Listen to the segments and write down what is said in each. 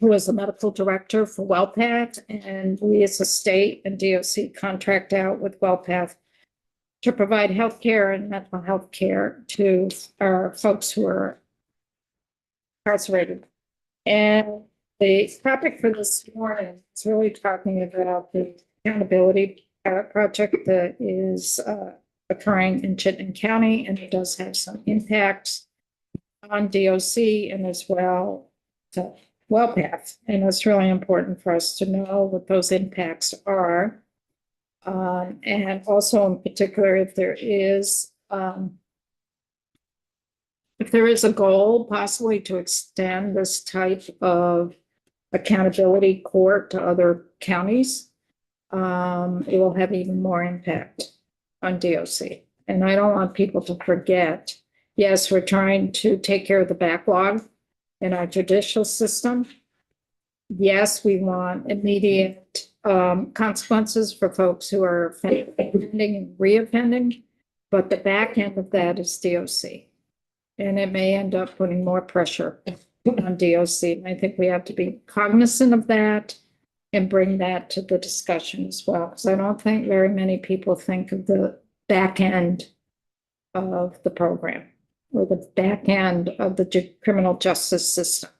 who is the medical director for WellPath, and we as a state and DOC contract out with WellPath to provide healthcare and mental health care to our folks who are incarcerated. And the topic for this morning is really talking about the accountability project that is occurring in Chittenden County, and it does have some impacts on DOC and as well to WellPath. And it's really important for us to know what those impacts are. And also in particular, if there is a goal possibly to extend this type of accountability court to other counties, it will have even more impact on DOC. And I don't want people to forget, yes, we're trying to take care of the backlog in our judicial system. Yes, we want immediate consequences for folks who are offending and reoffending, but the back end of that is DOC. And it may end up putting more pressure on DOC. And I think we have to be cognizant of that and bring that to the discussion as well. Because I don't think very many people think of the back end of the program or the back end of the criminal justice system.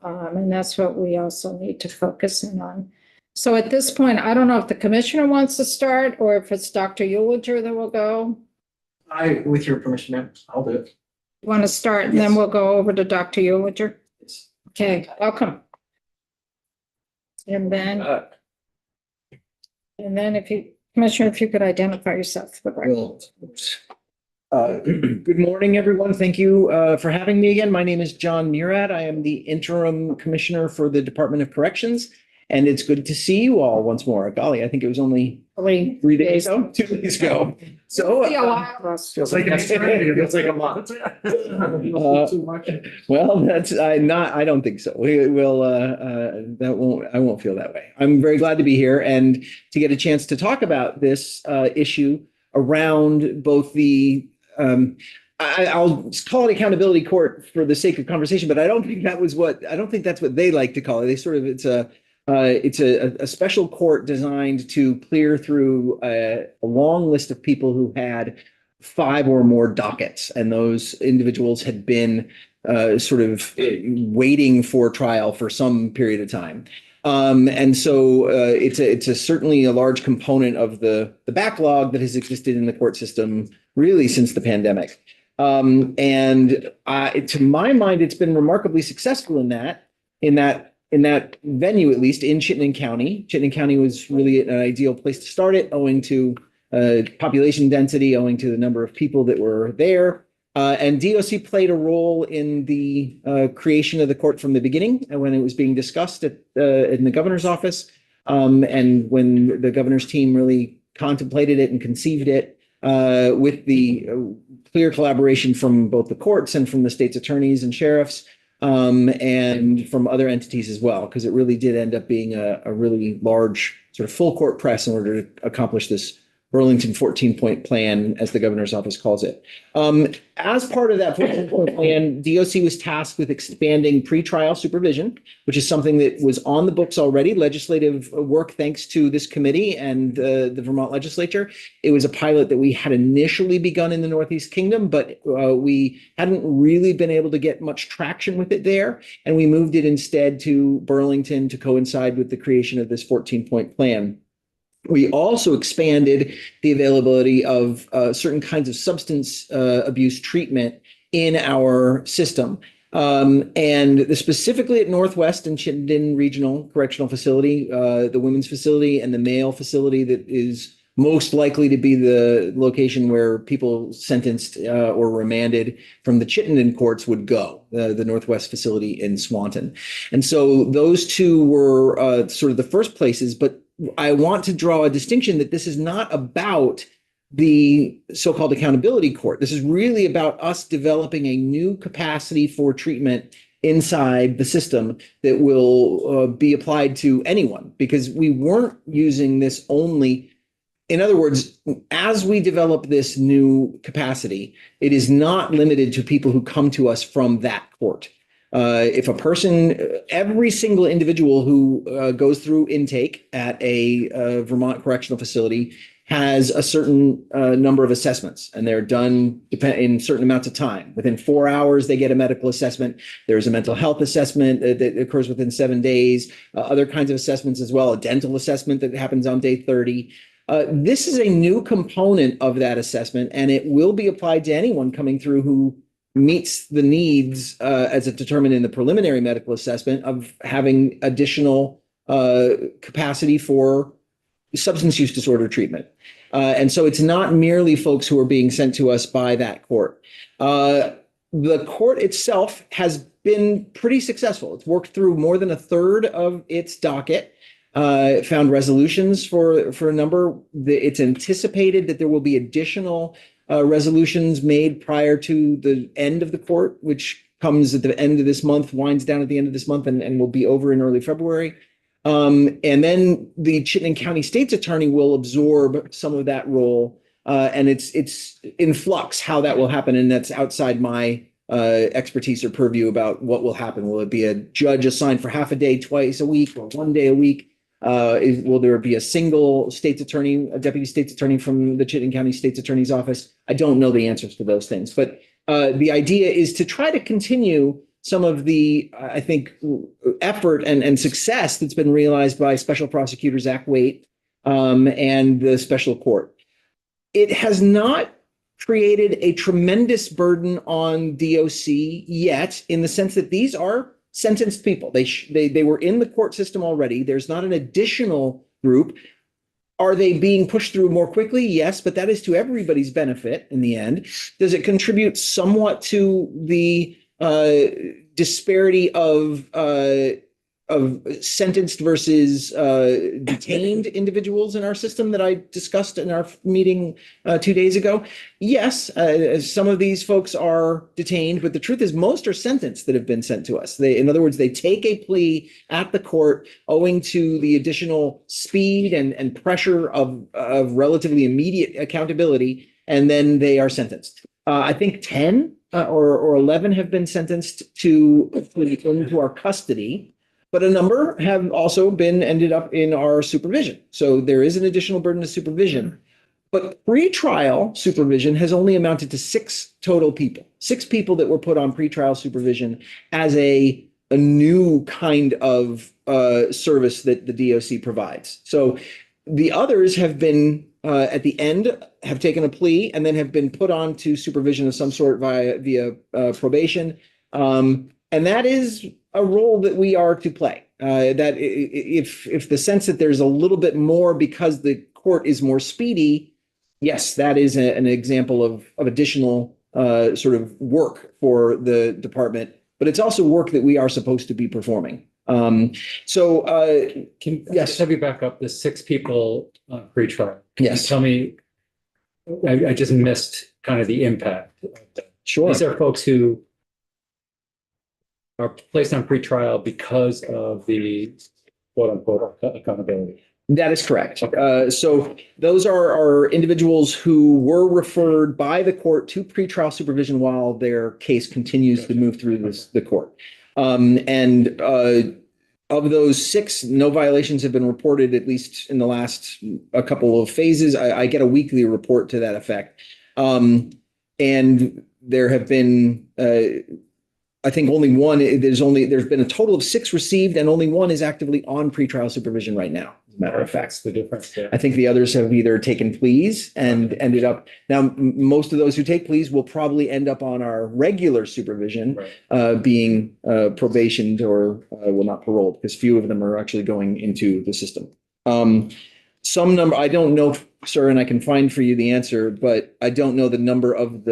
And that's what we also need to focus in on. So at this point, I don't know if the commissioner wants to start or if it's Dr. Eulinger that will go. With your permission, ma'am, I'll do it. You want to start and then we'll go over to Dr. Eulinger? Yes. Okay, welcome. And then if you, Commissioner, if you could identify yourself for the record. Good morning, everyone. Thank you for having me again. My name is John Murad. I am the interim commissioner for the Department of Corrections, and it's good to see you all once more. Golly, I think it was only 3 days ago, 2 days ago. So See a lot of us. Feels like an eternity. It feels like a month. Too much. Well, that's I don't think so. We will I won't feel that way. I'm very glad to be here and to get a chance to talk about this issue around both the I'll call it accountability court for the sake of conversation, but I don't think that's what they like to call it. They sort of it's a special court designed to clear through a long list of people who had 5 or more dockets, and those individuals had been sort of waiting for trial for some period of time. And so it's certainly a large component of the backlog that has existed in the court system really since the pandemic. And to my mind, it's been remarkably successful in that venue, at least in Chittenden County. Chittenden County was really an ideal place to start it, owing to population density, owing to the number of people that were there. And DOC played a role in the creation of the court from the beginning, when it was being discussed in the governor's office, and when the governor's team really contemplated it and conceived it with the clear collaboration from both the courts and from the state's attorneys and sheriffs, and from other entities as well, because it really did end up being a really large sort of full court press in order to accomplish this Burlington 14-point plan, as the governor's office calls it. As part of that 14-point plan, DOC was tasked with expanding pretrial supervision, which is something that was on the books already, legislative work thanks to this committee and the Vermont legislature. It was a pilot that we had initially begun in the Northeast Kingdom, but we hadn't really been able to get much traction with it there. And we moved it instead to Burlington to coincide with the creation of this 14-point plan. We also expanded the availability of certain kinds of substance abuse treatment in our system. And specifically at Northwest and Chittenden Regional Correctional Facility, the women's facility and the male facility that is most likely to be the location where people sentenced or remanded from the Chittenden courts would go, the Northwest facility in Swanton. And so those two were sort of the first places, but I want to draw a distinction that this is not about the so-called accountability court. This is really about us developing a new capacity for treatment inside the system that will be applied to anyone, because we weren't using this only. In other words, as we develop this new capacity, it is not limited to people who come to us from that court. If a person, every single individual who goes through intake at a Vermont correctional facility has a certain number of assessments, and they're done in certain amounts of time. Within 4 hours, they get a medical assessment. There's a mental health assessment that occurs within 7 days, other kinds of assessments as well, a dental assessment that happens on day 30. This is a new component of that assessment, and it will be applied to anyone coming through who meets the needs as determined in the preliminary medical assessment of having additional capacity for substance use disorder treatment. And so it's not merely folks who are being sent to us by that court. The court itself has been pretty successful. It's worked through more than a third of its docket. It found resolutions for a number. It's anticipated that there will be additional resolutions made prior to the end of the court, which comes at the end of this month, winds down at the end of this month, and will be over in early February. And then the Chittenden County State's Attorney will absorb some of that role, and it's in flux how that will happen, and that's outside my expertise or purview about what will happen. Will it be a judge assigned for half a day twice a week, or 1 day a week? Will there be a single state's attorney, a deputy state's attorney from the Chittenden County State's Attorney's Office? I don't know the answers to those things, but the idea is to try to continue some of the, I think, effort and success that's been realized by Special Prosecutor Zach Waite and the special court. It has not created a tremendous burden on DOC yet, in the sense that these are sentenced people. They were in the court system already. There's not an additional group. Are they being pushed through more quickly? Yes, but that is to everybody's benefit in the end. Does it contribute somewhat to the disparity of sentenced versus detained individuals in our system that I discussed in our meeting 2 days ago? Yes, some of these folks are detained, but the truth is most are sentenced that have been sent to us. In other words, they take a plea at the court owing to the additional speed and pressure of relatively immediate accountability, and then they are sentenced. I think 10 or 11 have been sentenced into our custody, but a number have also ended up in our supervision. So there is an additional burden of supervision. But pretrial supervision has only amounted to 6 total people, 6 people that were put on pretrial supervision as a new kind of service that the DOC provides. So the others have been at the end have taken a plea and then have been put on to supervision of some sort via probation. And that is a role that we are to play. That if the sense that there's a little bit more because the court is more speedy, yes, that is an example of additional sort of work for the department, but it's also work that we are supposed to be performing. So Can I yes. just have you back up the 6 people on pretrial? Yes. Tell me, I just missed kind of the impact. Sure. These are folks who are placed on pretrial because of the quote unquote accountability. That is correct. So those are individuals who were referred by the court to pretrial supervision while their case continues to move through the court. And of those 6, no violations have been reported, at least in the last a couple of phases. I get a weekly report to that effect. And there have been, I think only one, there's been a total of 6 received, and only 1 is actively on pretrial supervision right now, as a matter of fact. That's the difference there. I think the others have either taken pleas and ended up, now most of those who take pleas will probably end up on our regular supervision, Right. being probationed or, well, not paroled, because few of them are actually going into the system. Some number, I don't know, sir, and I can find for you the answer, but I don't know the number of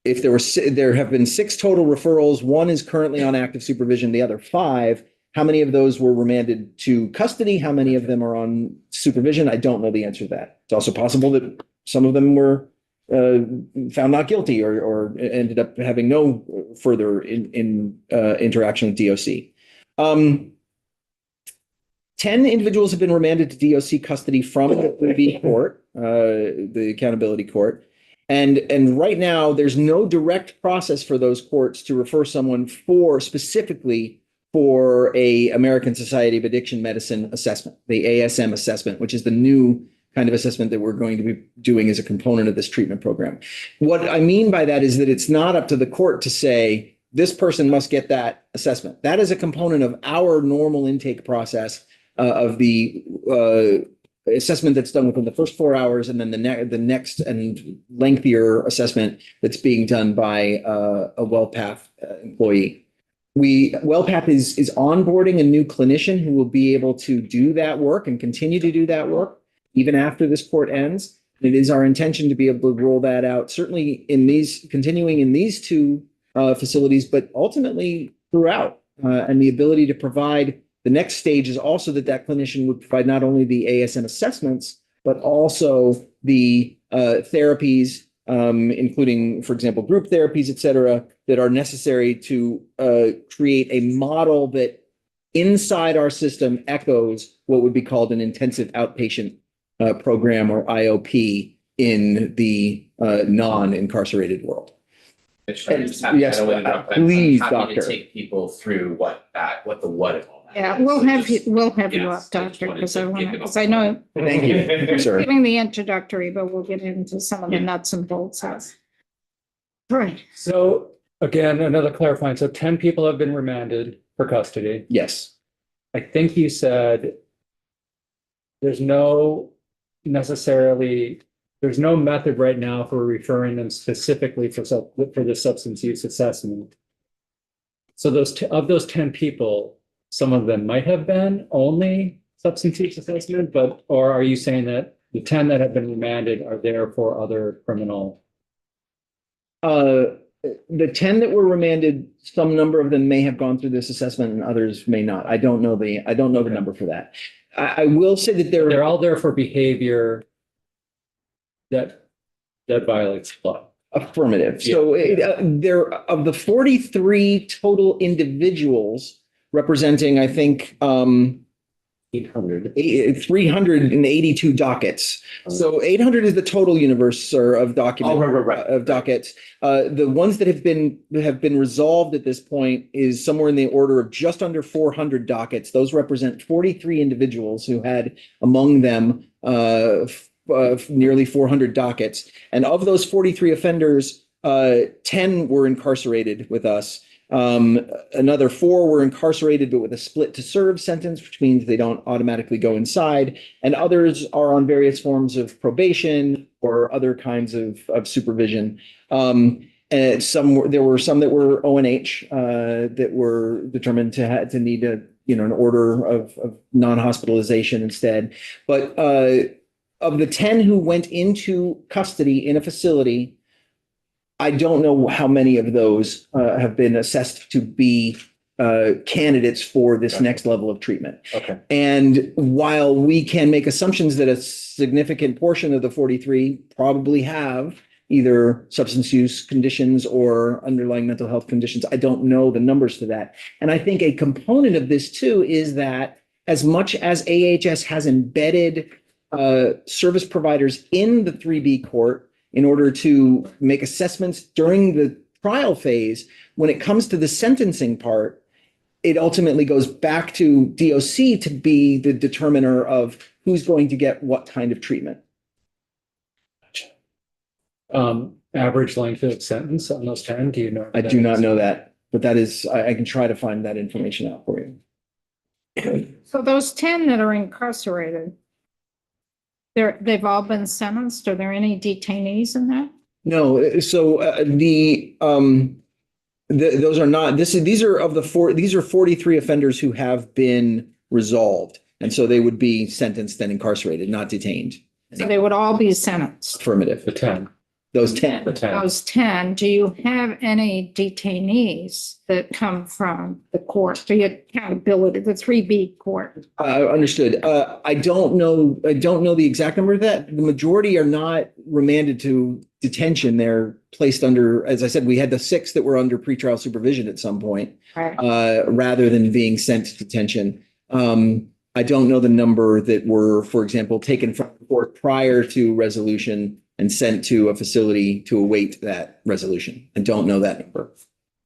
if there have been 6 total referrals, 1 is currently on active supervision, the other 5, how many of those were remanded to custody? How many of them are on supervision? I don't know the answer to that. It's also possible that some of them were found not guilty or ended up having no further interaction with DOC. 10 individuals have been remanded to DOC custody from the court, the accountability court. And right now, there's no direct process for those courts to refer someone specifically for a American Society of Addiction Medicine assessment, the ASM assessment, which is the new kind of assessment that we're going to be doing as a component of this treatment program. What I mean by that is that it's not up to the court to say, this person must get that assessment. That is a component of our normal intake process of the assessment that's done within the first 4 hours, and then the next and lengthier assessment that's being done by a WellPath employee. WellPath is onboarding a new clinician who will be able to do that work and continue to do that work even after this court ends. It is our intention to be able to roll that out, certainly continuing in these two facilities, but ultimately throughout. And the ability to provide the next stage is also that clinician would provide not only the ASM assessments, but also the therapies, including, for example, group therapies, et cetera, that are necessary to create a model that inside our system echoes what would be called an intensive outpatient program, or IOP, in the non-incarcerated world. Yes, please, I'm happy doctor. to take people through what the what of all that. Yeah, is. we'll So have you, just- we'll have you yes, up, I just doctor, wanted because to I want give to, it because up. I know Thank you, sir. giving the introductory, but we'll get into some of the Yeah. nuts and bolts of it. Right. So again, another clarifying. So 10 people have been remanded for custody. Yes. I think you said there's no method right now for referring them specifically for the substance use assessment. So of those 10 people, some of them might have been only substance use assessment, or are you saying that the 10 that have been remanded are there for other criminal? The 10 that were remanded, some number of them may have gone through this assessment and others may not. I don't know the number for that. I will say that They're all there for behavior that violates law. affirmative. So there, of the 43 total individuals representing, I think, 800. 382 dockets. So 800 is the total universe, sir, of dockets. The ones that have been resolved at this point is somewhere in the order of just under 400 dockets. Those represent 43 individuals who had among them nearly 400 dockets. And of those 43 offenders, 10 were incarcerated with us. Another 4 were incarcerated, but with a split to serve sentence, which means they don't automatically go inside. And others are on various forms of probation or other kinds of supervision. And there were some that were ONH that were determined to need an order of non-hospitalization instead. But of the 10 who went into custody in a facility, I don't know how many of those have been assessed to be candidates for this next level of treatment. Okay. And while we can make assumptions that a significant portion of the 43 probably have either substance use conditions or underlying mental health conditions, I don't know the numbers for that. And I think a component of this too is that as much as AHS has embedded service providers in the 3B court in order to make assessments during the trial phase, when it comes to the sentencing part, it ultimately goes back to DOC to be the determiner of who's going to get what kind of treatment. Average length of sentence on those 10, do you know? I do not know that, but that is, I can try to find that information out for you. So those 10 that are incarcerated, they've all been sentenced? Are there any detainees in that? No, so those are not, these are of the 43 offenders who have been resolved. And so they would be sentenced and incarcerated, not detained. So they would all be sentenced. Affirmative. The 10. Those 10. The 10. Those 10, do you have any detainees that come from the court, the accountability, the 3B court? Understood. I don't know the exact number of that. The majority are not remanded to detention. They're placed under, as I said, we had the 6 that were under pretrial supervision at some point, Right. rather than being sent to detention. I don't know the number that were, for example, taken from the court prior to resolution and sent to a facility to await that resolution. I don't know that number.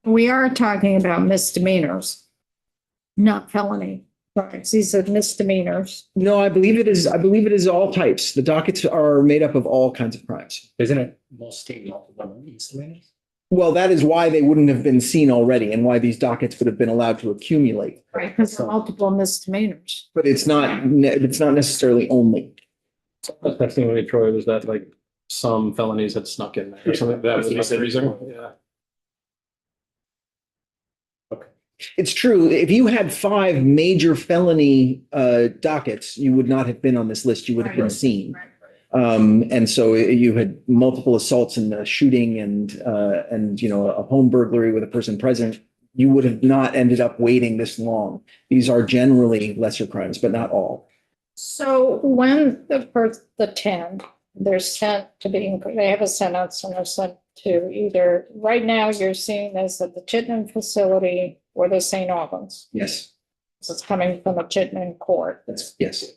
We are talking about misdemeanors, not felony crimes. These are misdemeanors. No, I believe it is all types. The dockets are made up of all kinds of crimes. Isn't it mostly multiple misdemeanors? Well, that is why they wouldn't have been seen already and why these dockets would have been allowed to accumulate. Right. Because multiple misdemeanors. But it's not necessarily only. Technically, Troy, was that like some felonies had snuck in there or something? That was the reason. Yeah. It's true. If you had 5 major felony dockets, you would not have been on this list. You would have been seen. And so you had multiple assaults and a shooting and a home burglary with a person present. You would have not ended up waiting this long. These are generally lesser crimes, but not all. So when the 10, they're sent to be, they have a sentence and they're sent to either, right now you're seeing this at the Chittenden facility or the St. Albans. Yes, So it's coming from the Chittenden court. yes.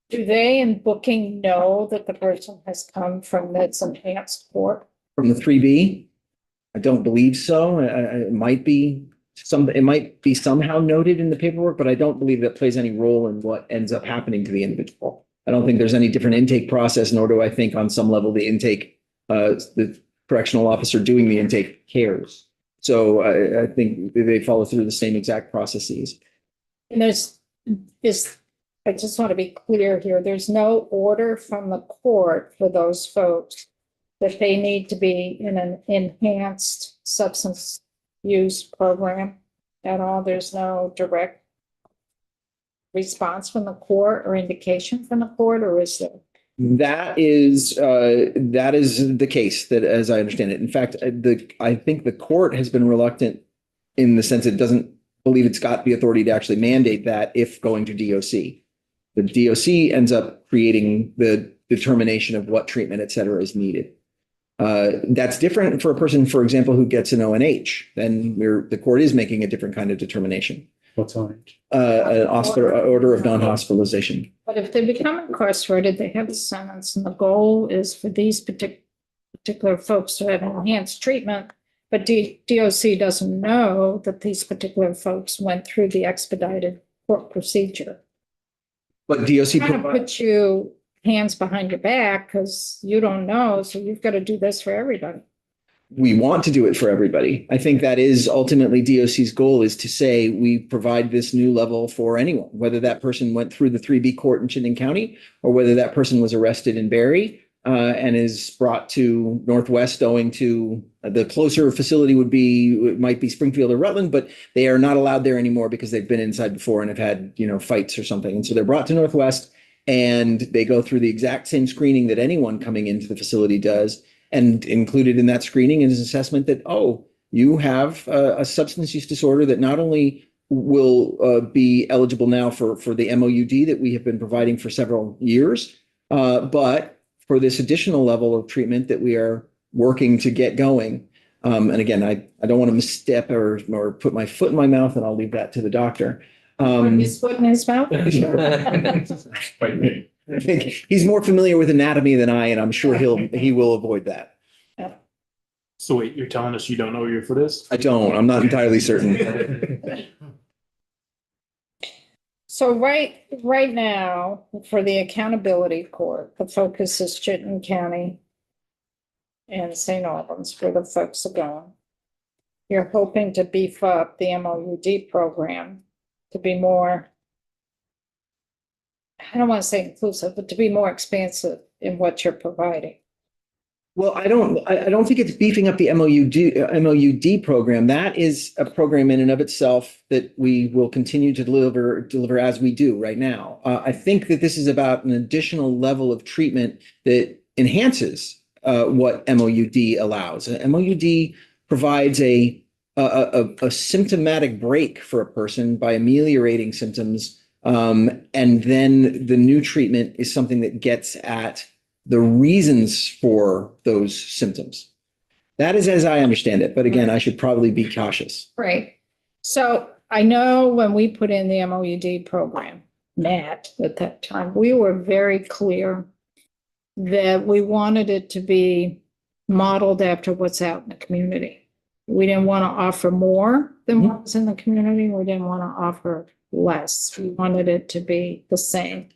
Do they in booking know that the person has come from this enhanced court? From the 3B? I don't believe so. It might be somehow noted in the paperwork, but I don't believe that plays any role in what ends up happening to the individual. I don't think there's any different intake process, nor do I think on some level the intake, the correctional officer doing the intake cares. So I think they follow through the same exact processes. And I just want to be clear here, there's no order from the court for those folks that they need to be in an enhanced substance use program at all. There's no direct response from the court or indication from the court, or is there? That is the case that, as I understand it. In fact, I think the court has been reluctant in the sense it doesn't believe it's got the authority to actually mandate that if going to DOC. The DOC ends up creating the determination of what treatment, et cetera, is needed. That's different for a person, for example, who gets an ONH. Then the court is making a different kind of determination. What's on it? An order of non-hospitalization. But if they become incarcerated, they have a sentence, and the goal is for these particular folks to have enhanced treatment. But DOC doesn't know that these particular folks went through the expedited court procedure. But DOC Kind of provides. put you hands behind your back because you don't know, so you've got to do this for everybody. We want to do it for everybody. I think that is ultimately DOC's goal, is to say we provide this new level for anyone, whether that person went through the 3B court in Chittenden County or whether that person was arrested in Barry and is brought to Northwest owing to the closer facility might be Springfield or Rutland, but they are not allowed there anymore because they've been inside before and have had, fights or something. And so they're brought to Northwest and they go through the exact same screening that anyone coming into the facility does. And included in that screening is an assessment that, you have a substance use disorder that not only will be eligible now for the MOUD that we have been providing for several years, but for this additional level of treatment that we are working to get going. And again, I don't want to misstep or put my foot in my mouth, and I'll leave that to the doctor. Put his foot in his mouth? Quite me. I think he's more familiar with anatomy than I, and I'm sure he will avoid that. So wait, you're telling us you don't know where your foot is? I don't. I'm not entirely certain. So right now, for the accountability court, the focus is Chittenden County and St. Albans, where the folks are going. You're hoping to beef up the MOUD program to be more, I don't want to say inclusive, but to be more expansive in what you're providing. Well, I don't think it's beefing up the MOUD program. That is a program in and of itself that we will continue to deliver as we do right now. I think that this is about an additional level of treatment that enhances what MOUD allows. MOUD provides a symptomatic break for a person by ameliorating symptoms, and then the new treatment is something that gets at the reasons for those symptoms. That is as I understand it. But again, I should probably be cautious. Right. So I know when we put in the MOUD program, Matt, at that time, we were very clear that we wanted it to be modeled after what's out in the community. We didn't want to offer more than what was in the community. We didn't want to offer less. We wanted it to be the same.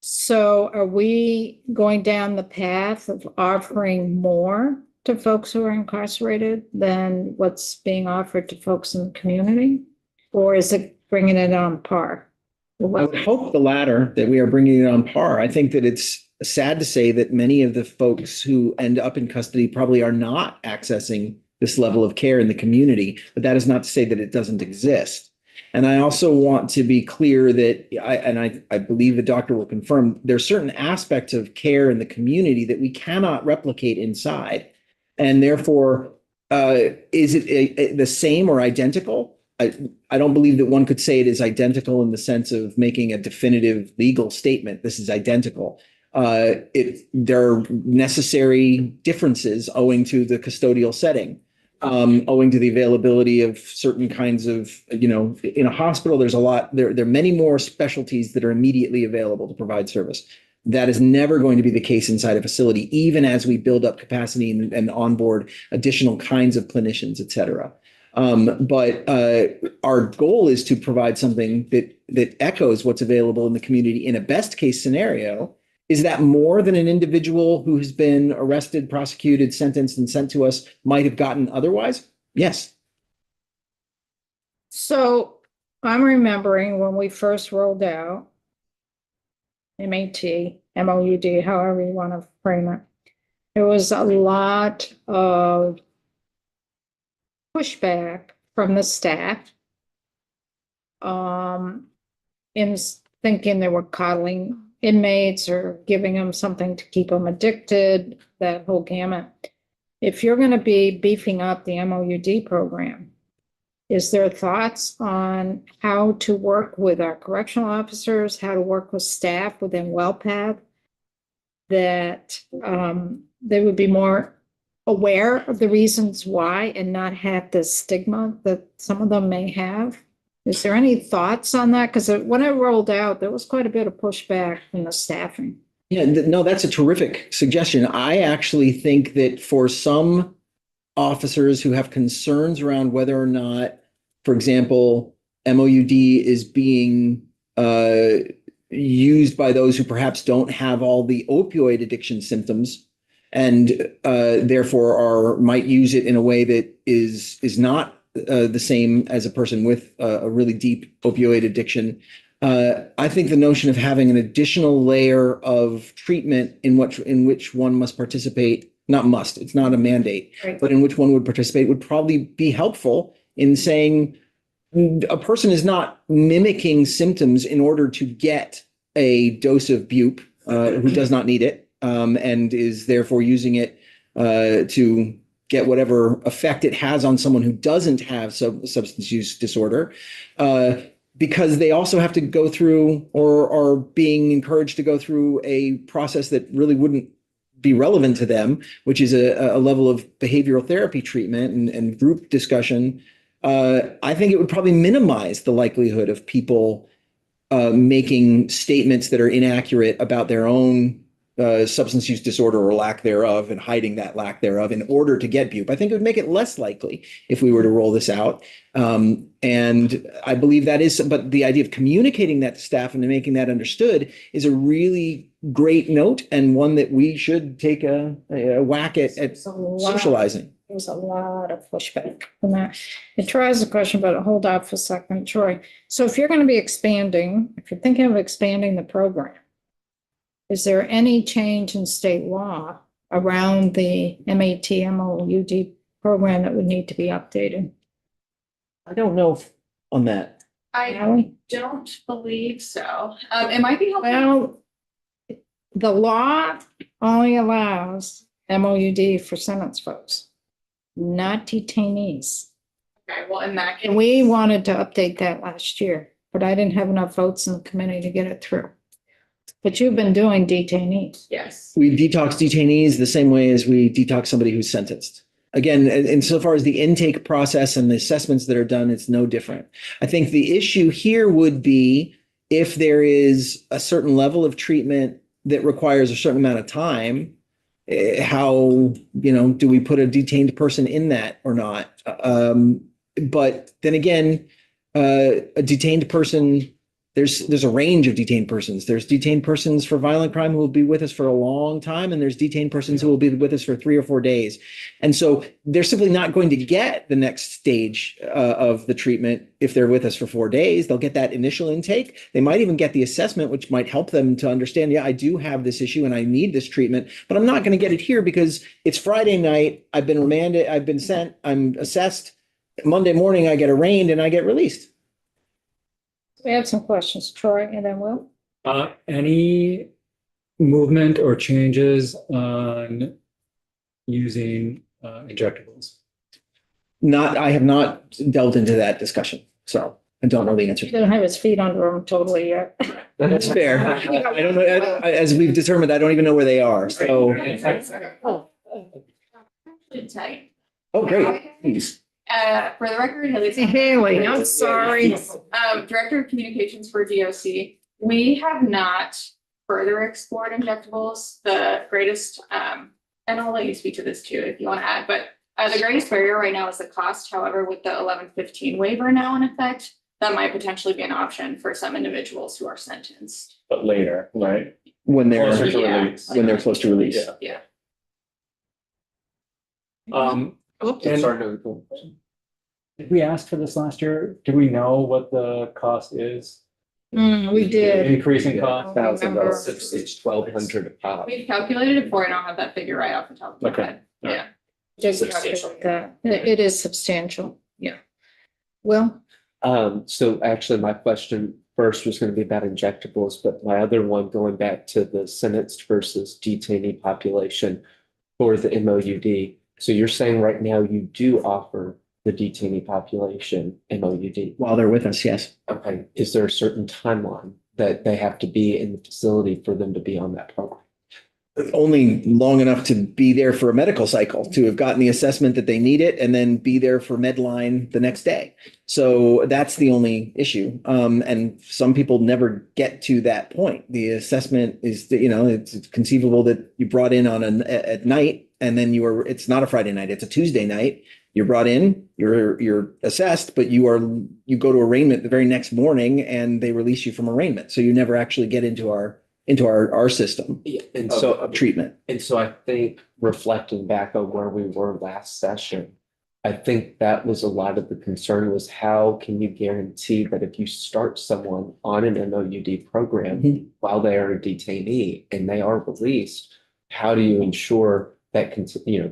So are we going down the path of offering more to folks who are incarcerated than what's being offered to folks in the community? Or is it bringing it on par? I would hope the latter, that we are bringing it on par. I think that it's sad to say that many of the folks who end up in custody probably are not accessing this level of care in the community, but that is not to say that it doesn't exist. And I also want to be clear that I believe the doctor will confirm, there's certain aspects of care in the community that we cannot replicate inside. And therefore, is it the same or identical? I don't believe that one could say it is identical in the sense of making a definitive legal statement. This is identical. There are necessary differences owing to the custodial setting, owing to the availability of certain kinds of, in a hospital, there's a lot, there are many more specialties that are immediately available to provide service. That is never going to be the case inside a facility, even as we build up capacity and onboard additional kinds of clinicians, et cetera. But our goal is to provide something that echoes what's available in the community in a best case scenario. Is that more than an individual who has been arrested, prosecuted, sentenced, and sent to us might have gotten otherwise? Yes. So I'm remembering when we first rolled out MAT, MOUD, however you want to frame it, there was a lot of pushback from the staff in thinking they were coddling inmates or giving them something to keep them addicted, that whole gamut. If you're going to be beefing up the MOUD program, is there thoughts on how to work with our correctional officers, how to work with staff within WellPath, that they would be more aware of the reasons why and not have the stigma that some of them may have? Is there any thoughts on that? Because when it rolled out, there was quite a bit of pushback from the staffing. Yeah, no, that's a terrific suggestion. I actually think that for some officers who have concerns around whether or not, for example, MOUD is being used by those who perhaps don't have all the opioid addiction symptoms and therefore might use it in a way that is not the same as a person with a really deep opioid addiction. I think the notion of having an additional layer of treatment in which one must participate, not must, it's not a mandate, Right. but in which one would participate would probably be helpful in saying a person is not mimicking symptoms in order to get a dose of bupe who does not need it and is therefore using it to get whatever effect it has on someone who doesn't have substance use disorder, because they also have to go through or are being encouraged to go through a process that really wouldn't be relevant to them, which is a level of behavioral therapy treatment and group discussion. I think it would probably minimize the likelihood of people making statements that are inaccurate about their own substance use disorder or lack thereof and hiding that lack thereof in order to get bupe. I think it would make it less likely if we were to roll this out. And I believe that is, but the idea of communicating that to staff and making that understood is a really great note and one that we should take a whack at socializing. There's a lot of pushback from that. And Troy has a question, but hold off for a second, Troy. So if you're going to be expanding, if you're thinking of expanding the program, is there any change in state law around the MAT, MOUD program that would need to be updated? I don't know on that. I Ally? don't believe so. It might be helpful. Well, the law only allows MOUD for sentence folks, not detainees. Okay, well, in that case. And we wanted to update that last year, but I didn't have enough votes in the committee to get it through. But you've been doing detainees. Yes. We detox detainees the same way as we detox somebody who's sentenced. Again, insofar as the intake process and the assessments that are done, it's no different. I think the issue here would be if there is a certain level of treatment that requires a certain amount of time, how, do we put a detained person in that or not? But then again, a detained person, there's a range of detained persons. There's detained persons for violent crime who will be with us for a long time, and there's detained persons who will be with us for 3 or 4 days. And so they're simply not going to get the next stage of the treatment if they're with us for 4 days. They'll get that initial intake. They might even get the assessment, which might help them to understand, yeah, I do have this issue and I need this treatment, but I'm not going to get it here because it's Friday night. I've been remanded. I've been sent. I'm assessed. Monday morning, I get arraigned and I get released. We have some questions, Troy, and then Will. Any movement or changes on using injectables? I have not delved into that discussion, so I don't know the answer. He doesn't have his feet under him totally yet. That's fair. I don't know, as we've determined, I don't even know where they are, so. Tight. Oh, great, please. For the record, Haley. Haley, I'm sorry. Director of Communications for DOC. We have not further explored injectables. The greatest, and I'll let you speak to this too if you want to add, but the greatest barrier right now is the cost. However, with the 1115 waiver now in effect, that might potentially be an option for some individuals who are sentenced. But later, right? When Closer to Yeah. release. when they're close to release. Yeah. Yeah. Oops. And- Did we ask for this last year? Do we know what the cost is? We did. Increasing cost? $1,000. It's 1,200 a pop. We've calculated it before. I don't have that figure right off the top of my Okay. head. Yeah. Just Substantial. calculate that. It is substantial, yeah. Will? So actually my question first was going to be about injectables, but my other one going back to the sentenced versus detainee population for the MOUD. So you're saying right now you do offer the detainee population MOUD. While they're with us, yes. Okay, is there a certain timeline that they have to be in the facility for them to be on that program? Only long enough to be there for a medical cycle, to have gotten the assessment that they need it, and then be there for Medline the next day. So that's the only issue. And some people never get to that point. The assessment is, it's conceivable that you brought in at night, and then it's not a Friday night, it's a Tuesday night. You're brought in, you're assessed, but you go to arraignment the very next morning, and they release you from arraignment. So you never actually get into our system Yeah, and of treatment. And so I think reflecting back on where we were last session, I think that was a lot of the concern was how can you guarantee that if you start someone on an MOUD program Mhm. while they are a detainee and they are released, how do you ensure that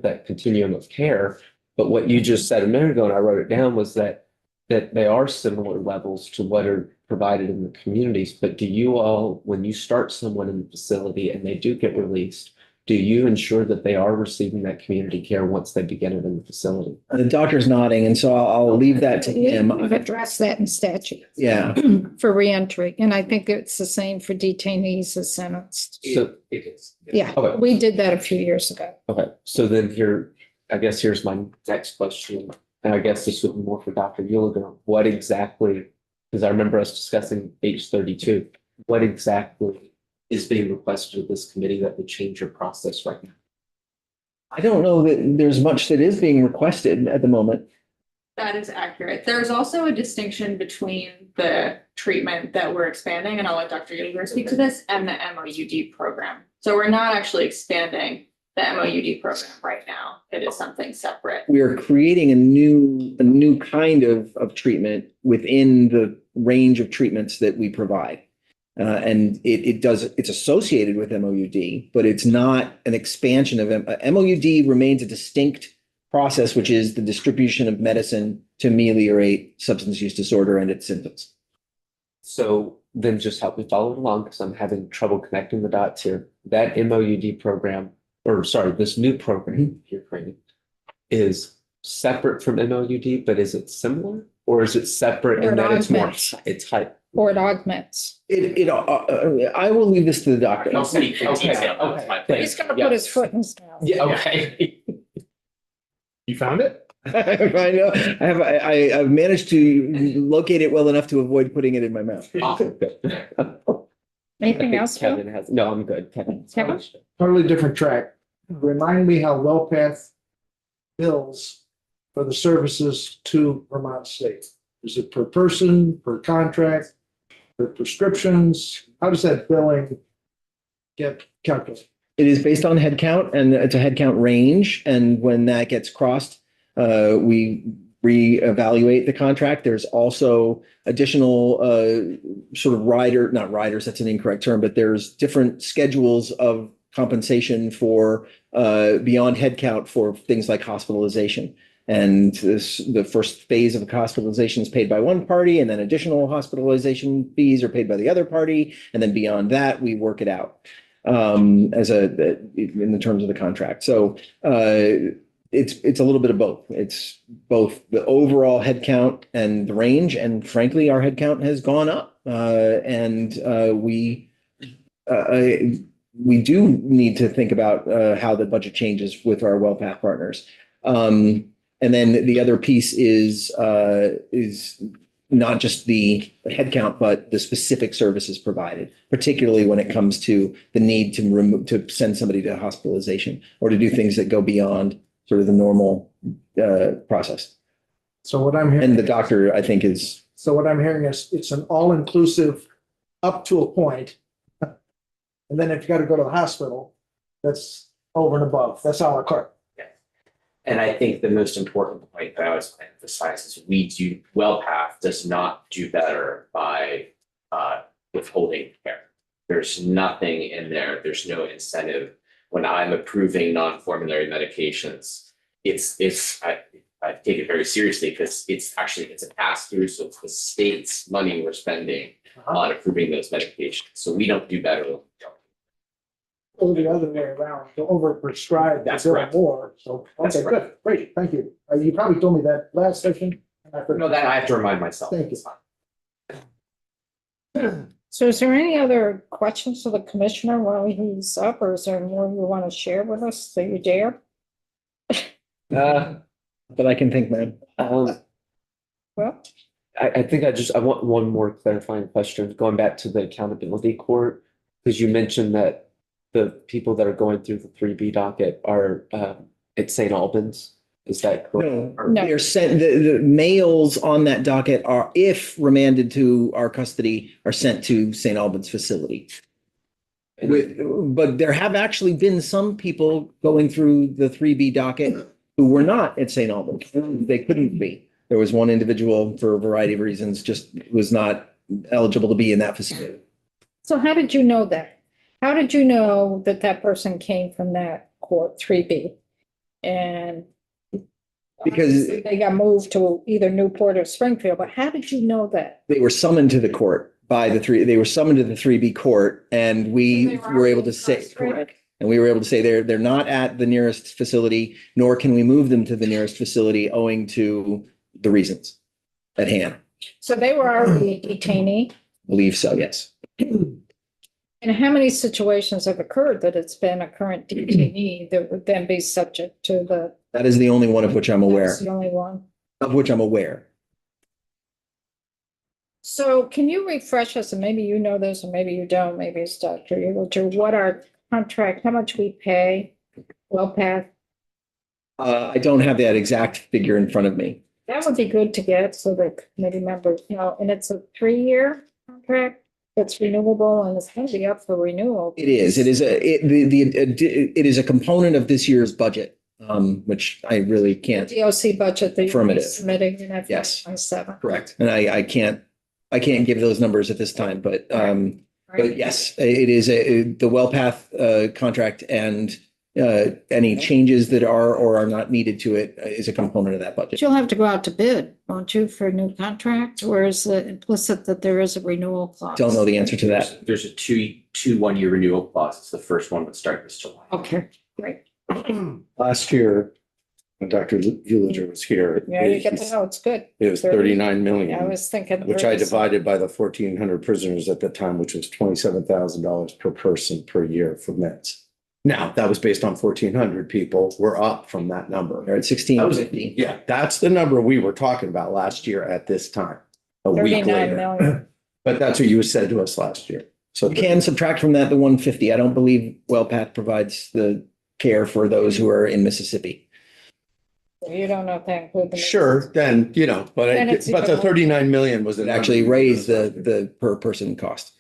that continuum of care? But what you just said a minute ago, and I wrote it down, was that they are similar levels to what are provided in the communities. But do you all, when you start someone in the facility and they do get released, do you ensure that they are receiving that community care once they begin it in the facility? The doctor's nodding, and so I'll leave that to him. We've addressed that in statute. Yeah. For reentry, and I think it's the same for detainees as sentenced. So, It is. Yeah, Okay. we did that a few years ago. okay, so then here's my next question. And I guess this would be more for Dr. Uliger. What exactly, because I remember us discussing H32, what exactly is being requested of this committee that would change your process right now? I don't know that there's much that is being requested at the moment. That is accurate. There's also a distinction between the treatment that we're expanding, and I'll let Dr. Uliger speak to this, and the MOUD program. So we're not actually expanding the MOUD program right now. It is something separate. We are creating a new kind of treatment within the range of treatments that we provide. And it's associated with MOUD, but it's not an expansion of MOUD remains a distinct process, which is the distribution of medicine to ameliorate substance use disorder and its symptoms. So then just help me follow along because I'm having trouble connecting the dots here. That MOUD program, this new program you're creating is separate from MOUD, but is it similar or is it separate Or in it that it's more, augments. it's hype? Or it augments. I will leave this to the doctor. I'll speak in detail. That's my plan. He's gonna put his foot in his mouth. Yeah, okay. You found it? I know. I've managed to locate it well enough to avoid putting it in my mouth. Awesome. I Anything think else, Phil? Kevin has, no, I'm good, Kevin. Kevin? Totally different track. Remind me how WellPath bills for the services to Vermont State. Is it per person, per contract, per prescriptions? How does that billing get calculated? It is based on headcount and it's a headcount range. And when that gets crossed, we reevaluate the contract. There's also additional sort of not riders, that's an incorrect term, but there's different schedules of compensation for beyond headcount for things like hospitalization. And the first phase of hospitalization is paid by one party, and then additional hospitalization fees are paid by the other party. And then beyond that, we work it out in the terms of the contract. So it's a little bit of both. It's both the overall headcount and the range. And frankly, our headcount has gone up. We do need to think about how the budget changes with our WellPath partners. And then the other piece is not just the headcount, but the specific services provided, particularly when it comes to the need to send somebody to hospitalization or to do things that go beyond sort of the normal process. So what I'm hearing. And the doctor, I think, is. So what I'm hearing is it's an all-inclusive up to a point. And then if you got to go to the hospital, that's over and above. That's a la carte. And I think the most important point that I always emphasize is WellPath does not do better by withholding care. There's nothing in there. There's no incentive. When I'm approving non-formulary medications, I take it very seriously because it's a pass-through. So it's the state's money we're spending on approving those medications. So we don't do better. Or the other way around, to overprescribe, That's bill correct. more. So, That's okay, correct. good, great, thank you. You probably told me that last session. And I forgot. No, that I have to remind myself. Thank you. It's fine. So is there any other questions of the commissioner while he's up, or is there more you want to share with us that you dare? But I can think, man. Um, Well, I think I want one more clarifying question, going back to the accountability court, because you mentioned that the people that are going through the 3B docket are at St. Albans. Is that correct? No. They're sent, the males on that docket are, if remanded to our custody, are sent to St. Albans facility. But there have actually been some people going through the 3B docket who were not at St. Albans. They couldn't be. There was one individual, for a variety of reasons, just was not eligible to be in that facility. so how did you know that? How did you know that that person came from that court 3B? And Because they got moved to either Newport or Springfield, but how did you know that? they were summoned to the court they were summoned to the 3B court, and we They were were able to already say, incarcerated? correct. And we were able to say they're not at the nearest facility, nor can we move them to the nearest facility owing to the reasons at hand. So they were already a detainee? Believe so, yes. And how many situations have occurred that it's been a current detainee that would then be subject to the? That is the only one of which I'm aware, That's the only one. of which I'm aware. So can you refresh us, and maybe you know this, and maybe you don't, maybe it's Dr. Eagleton, what our contract, how much we pay WellPath? I don't have that exact figure in front of me. That would be good to get so that committee members know, and it's a 3-year contract that's renewable, and it's going to be up for renewal. It is it is a component of this year's budget, which I really can't. DOC budget that you're Affirmative. submitting in FY Yes. 27. Correct. And I can't give those numbers at this time, but yes, it is the WellPath contract, and any changes that are or are not needed to it is a component of that But budget. you'll have to go out to bid, won't you, for a new contract, or is it implicit that there is a renewal clause? Don't know the answer to that. There's a two 1-year renewal clause. It's the first one that starts this July. Okay, great. Last year, when Dr. Eulinger was here, Yeah, you get to know, it's good. it was 39 I million, was thinking. which I 30. divided by the 1,400 prisoners at the time, which was $27,000 per person per year for meds. Now, that was based on 1,400 people. We're up from that number. They're at 1650. Yeah, that's the number we were talking about last year at this time, a week 39 later. million. But that's what you said to us last year. So You can subtract from that the 150. I don't believe WellPath provides the care for those who are in Mississippi. You don't know if that includes. sure, then, you know, but Then it's but the even- 39 million was It an actually raised the per person cost.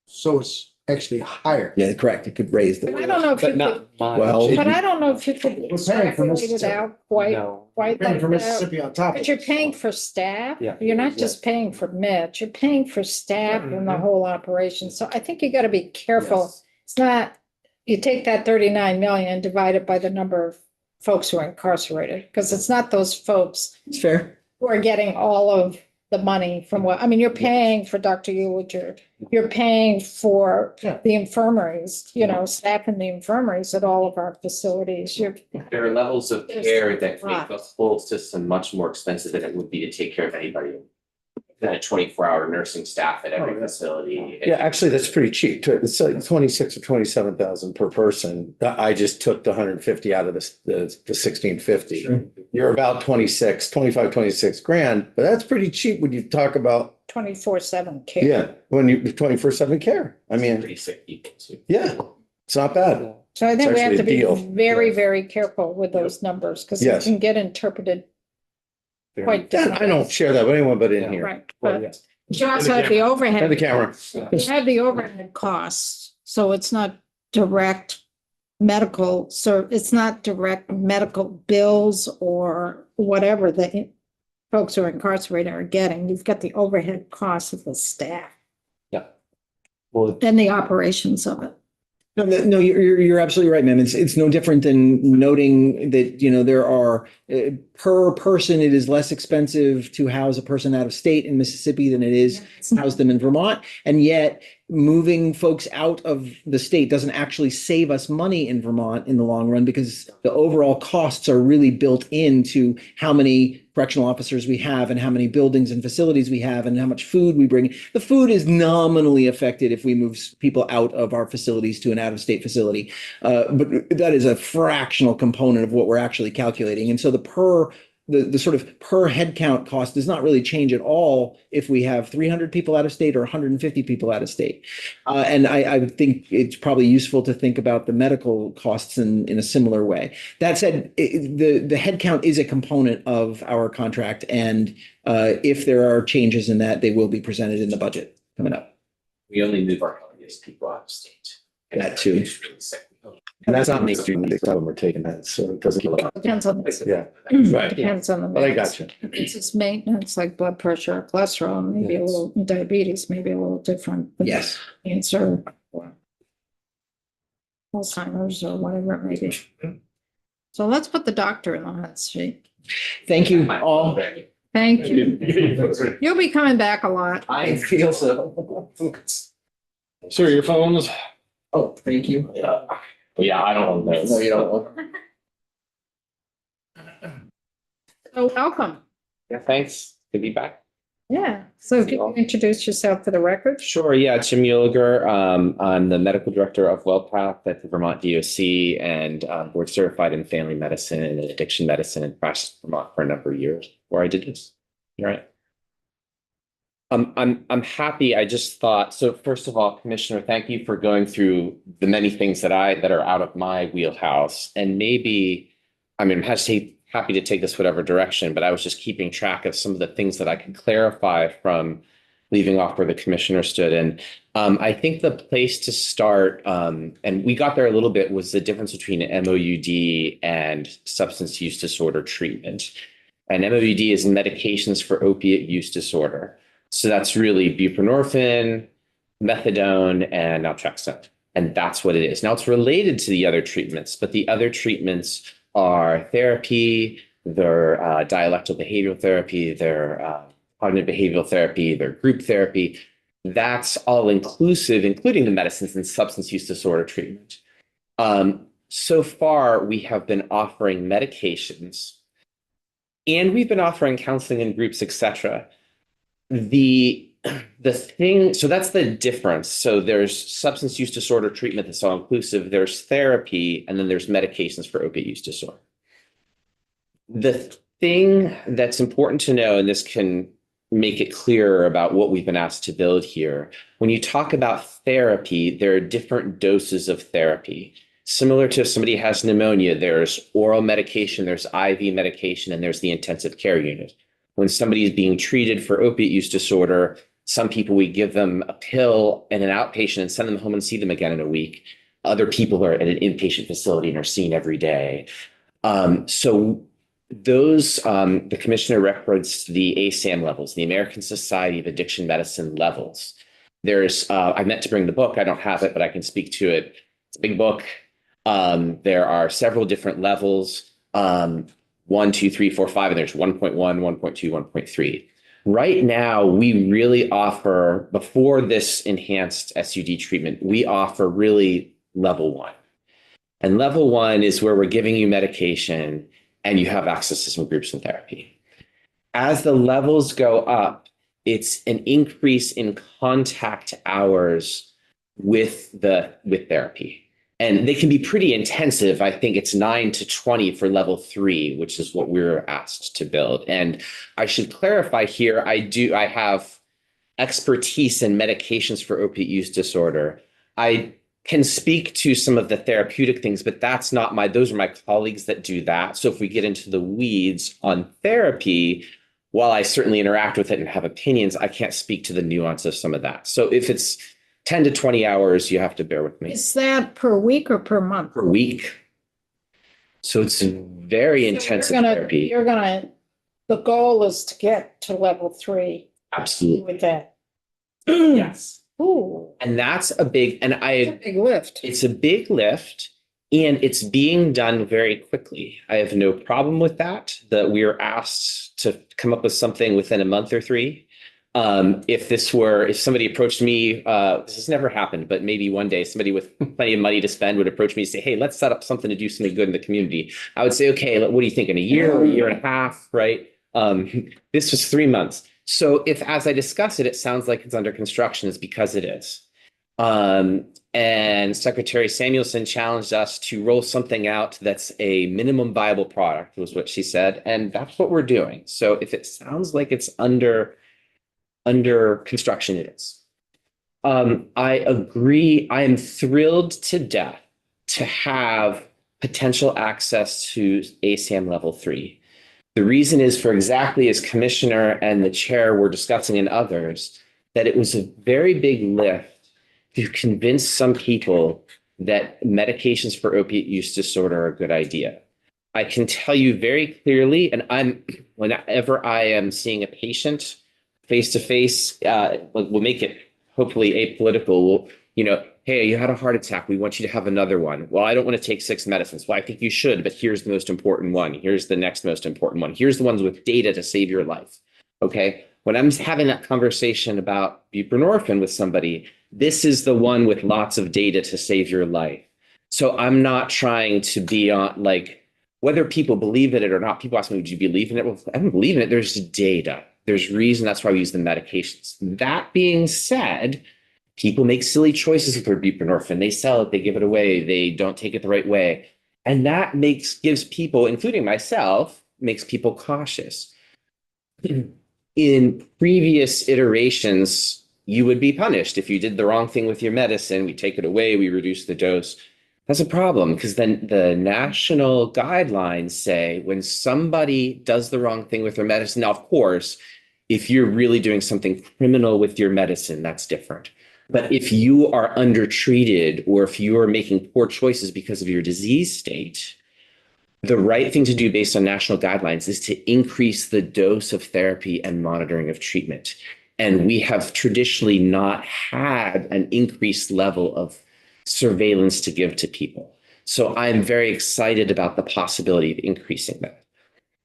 So it's actually higher. Yeah, correct. It could raise I the, don't know if you But could, not much. Well- but I don't know if you could We're paying for extrapolate it Mississippi. out quite No. like Paying for that. Mississippi on top of But you're it. paying for staff. Yeah. You're not just paying for Mitch, you're paying for staff and the whole operation. So I think you gotta be careful. Yes. It's not, you take that 39 million and divide it by the number of folks who are incarcerated, because it's not those folks it's fair. who are getting all of the money from what, I mean, you're paying for Dr. Eulinger. You're paying for Yeah. the infirmaries, staff in the infirmaries at all of our facilities. You're, There are levels of There's care that a lot. make the whole system much more expensive than it would be to take care of anybody. Than a 24-hour nursing staff at every Oh, yeah. facility. Yeah, actually, that's pretty cheap. It's like 26 or 27,000 per person. I just took the 150 out of the 1650. Sure. You're about 26 grand, but that's pretty cheap when you talk about, 24/7 care. yeah, when you 24/7 care. I mean, Pretty sick people too. yeah, it's not bad. So I think It's we have to actually be a deal. very, very careful with those numbers because it Yes. can get interpreted quite And differently. I don't share that with anyone but in here. Right, Well, but yes. you also have the And the overhead, camera. you have the overhead costs, so it's not direct medical, so it's not direct medical bills or whatever the folks who are incarcerated are getting. You've got the overhead costs of the staff Well, and the operations of it. No, you're absolutely right, ma'am. It's no different than noting that, there are, per person, it is less expensive to house a person out of state in Mississippi than it is to house them in Vermont. And yet moving folks out of the state doesn't actually save us money in Vermont in the long run because the overall costs are really built into how many correctional officers we have and how many buildings and facilities we have and how much food we bring. The food is nominally affected if we move people out of our facilities to an out-of-state facility. But that is a fractional component of what we're actually calculating. And so the sort of per head count cost does not really change at all if we have 300 people out of state or 150 people out of state. And I think it's probably useful to think about the medical costs in a similar way. That said, the head count is a component of our contract. And if there are changes in that, they will be presented in the budget coming up. We only move our healthiest people out of state. That too. It's really sick. And that's not me, some of them are taking that, so it doesn't. Depends on, the- Yeah, right. depends on the. But I mix. got you. If it's just maintenance like blood pressure, cholesterol, maybe a Yes. little diabetes, maybe a little different. than Yes. Cancer. or Alzheimer's or whatever it may be. So let's put the doctor in the hot seat. Thank you all. Thank you. You'll be coming back a lot. I feel so. Sir, your phones. Oh, thank you. Yeah, I don't know. No, you don't want. So welcome. Yeah, thanks. Good to be back. Yeah. So can you introduce yourself for the record? Sure, yeah, Jim Muliger. I'm the medical director of WellPath at the Vermont DOC and board certified in family medicine and addiction medicine and practiced in Vermont for a number of years before I did this. You're right. I'm happy. I just thought, so first of all, Commissioner, thank you for going through the many things that are out of my wheelhouse. And maybe, I mean, I'm happy to take this whatever direction, but I was just keeping track of some of the things that I could clarify from leaving off where the commissioner stood. And I think the place to start, and we got there a little bit, was the difference between MOUD and substance use disorder treatment. And MOUD is medications for opiate use disorder. So that's really buprenorphine, methadone, and naltrexone. And that's what it is. Now it's related to the other treatments, but the other treatments are therapy, they're dialectal behavioral therapy, they're cognitive behavioral therapy, they're group therapy. That's all inclusive, including the medicines and substance use disorder treatment. So far, we have been offering medications and we've been offering counseling in groups, etc. The thing, so that's the difference. So there's substance use disorder treatment that's all inclusive, there's therapy, and then there's medications for opiate use disorder. The thing that's important to know, and this can make it clearer about what we've been asked to build here. When you talk about therapy, there are different doses of therapy. Similar to if somebody has pneumonia, there's oral medication, there's IV medication, and there's the intensive care unit. When somebody is being treated for opiate use disorder, some people, we give them a pill and an outpatient and send them home and see them again in a week. Other people are at an inpatient facility and are seen every day. So those, the commissioner referenced the ASAM levels, the American Society of Addiction Medicine levels. There's, I meant to bring the book. I don't have it, but I can speak to it. It's a big book. There are several different levels, 1, 2, 3, 4, 5, and there's 1.1, 1.2, 1.3. Right now, we really offer, before this enhanced SUD treatment, we offer really level 1. And level 1 is where we're giving you medication and you have access to some groups and therapy. As the levels go up, it's an increase in contact hours with therapy. And they can be pretty intensive. I think it's 9 to 20 for level 3, which is what we're asked to build. And I should clarify here, I have expertise in medications for opiate use disorder. I can speak to some of the therapeutic things, but those are my colleagues that do that. So if we get into the weeds on therapy, while I certainly interact with it and have opinions, I can't speak to the nuance of some of that. So if it's 10 to 20 hours, you have to bear with me. Is that per week or per month? Per week. So it's very intensive therapy. The goal is to get to level 3 Absolutely. with that. Yes. Ooh, And that's a big, it's a big lift. it's a big lift and it's being done very quickly. I have no problem with that we are asked to come up with something within a month or 3. If somebody approached me, this has never happened, but maybe one day somebody with plenty of money to spend would approach me and say, hey, let's set up something to do something good in the community. I would say, okay, what do you think, in a year or a year and a half, right? This was 3 months. So if, as I discuss it, it sounds like it's under construction, it's because it is. And Secretary Samuelson challenged us to roll something out that's a minimum viable product, was what she said. And that's what we're doing. So if it sounds like it's under construction, it is. I agree. I am thrilled to death to have potential access to ASAM level 3. The reason is, for exactly as Commissioner and the chair were discussing and others, that it was a very big lift to convince some people that medications for opiate use disorder are a good idea. I can tell you very clearly, and whenever I am seeing a patient face to face, we'll make it hopefully apolitical. Hey, you had a heart attack. We want you to have another one. Well, I don't want to take 6 medicines. Well, I think you should, but here's the most important one. Here's the next most important one. Here's the ones with data to save your life. Okay. When I'm having that conversation about buprenorphine with somebody, this is the one with lots of data to save your life. So I'm not trying to be on, whether people believe in it or not. People ask me, would you believe in it? Well, I don't believe in it. There's data. There's reason. That's why we use the medications. That being said, people make silly choices with their buprenorphine. They sell it, they give it away, they don't take it the right way. And that gives people, including myself, makes people cautious. In previous iterations, you would be punished if you did the wrong thing with your medicine. We take it away, we reduce the dose. That's a problem, because then the national guidelines say when somebody does the wrong thing with their medicine, now, of course, if you're really doing something criminal with your medicine, that's different. But if you are undertreated or if you are making poor choices because of your disease state, the right thing to do based on national guidelines is to increase the dose of therapy and monitoring of treatment. And we have traditionally not had an increased level of surveillance to give to people. So I'm very excited about the possibility of increasing that.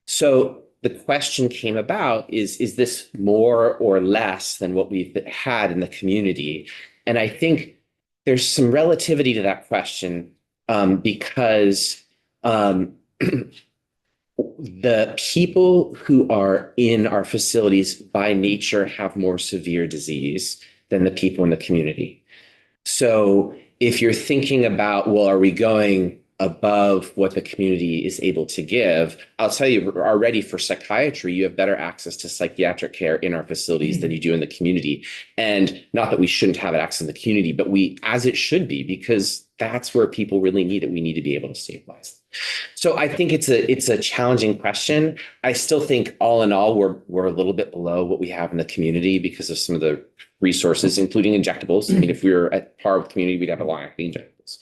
So the question came about is this more or less than what we've had in the community? And I think there's some relativity to that question because the people who are in our facilities by nature have more severe disease than the people in the community. So if you're thinking about, well, are we going above what the community is able to give. I'll tell you already, for psychiatry, you have better access to psychiatric care in our facilities than you do in the community. And not that we shouldn't have access in the community, but as it should be, because that's where people really need it. We need to be able to save lives. So I think it's a challenging question. I still think all in all, we're a little bit below what we have in the community because of some of the resources, including injectables. I mean, if we were at par with the community, we'd have a long-acting injectables.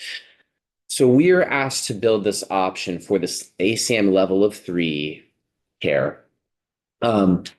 So we are asked to build this option for this ASAM level of 3 care. And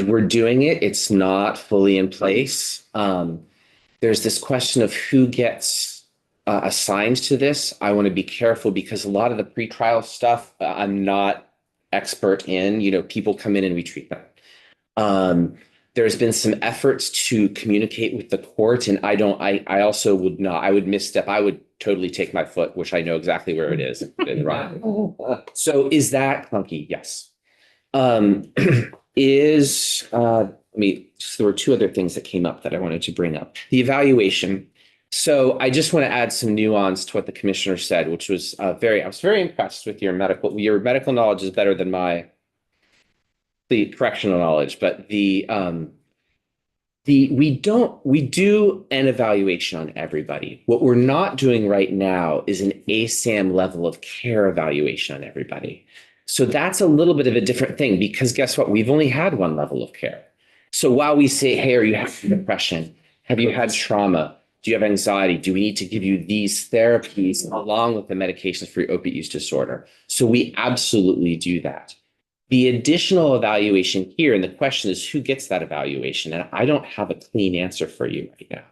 we're doing it. It's not fully in place. There's this question of who gets assigned to this. I want to be careful because a lot of the pretrial stuff I'm not expert in. People come in and we treat them. There's been some efforts to communicate with the court, and I also would not. I would misstep. I would totally take my foot, which I know exactly where it is, and run. So is that clunky? Yes. So there were 2 other things that came up that I wanted to bring up. The evaluation. So I just want to add some nuance to what the commissioner said, which was I was very impressed with your medical knowledge is better than the correctional knowledge, but we do an evaluation on everybody. What we're not doing right now is an ASAM level of care evaluation on everybody. So that's a little bit of a different thing because guess what? We've only had 1 level of care. So while we say, hey, are you having depression? Have you had trauma? Do you have anxiety? Do we need to give you these therapies along with the medications for your opiate use disorder? So we absolutely do that. The additional evaluation here, and the question is who gets that evaluation? And I don't have a clean answer for you right now,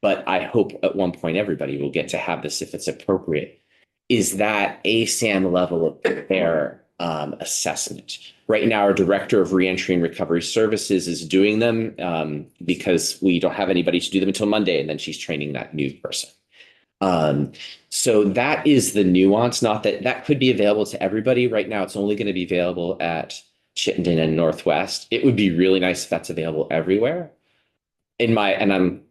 but I hope at one point everybody will get to have this if it's appropriate, is that ASAM level of care assessment. Right now, our director of reentry and recovery services is doing them because we don't have anybody to do them until Monday, and then she's training that new person. So that is the nuance, not that could be available to everybody. Right now, it's only going to be available at Chittenden and Northwest. It would be really nice if that's available everywhere. And I'm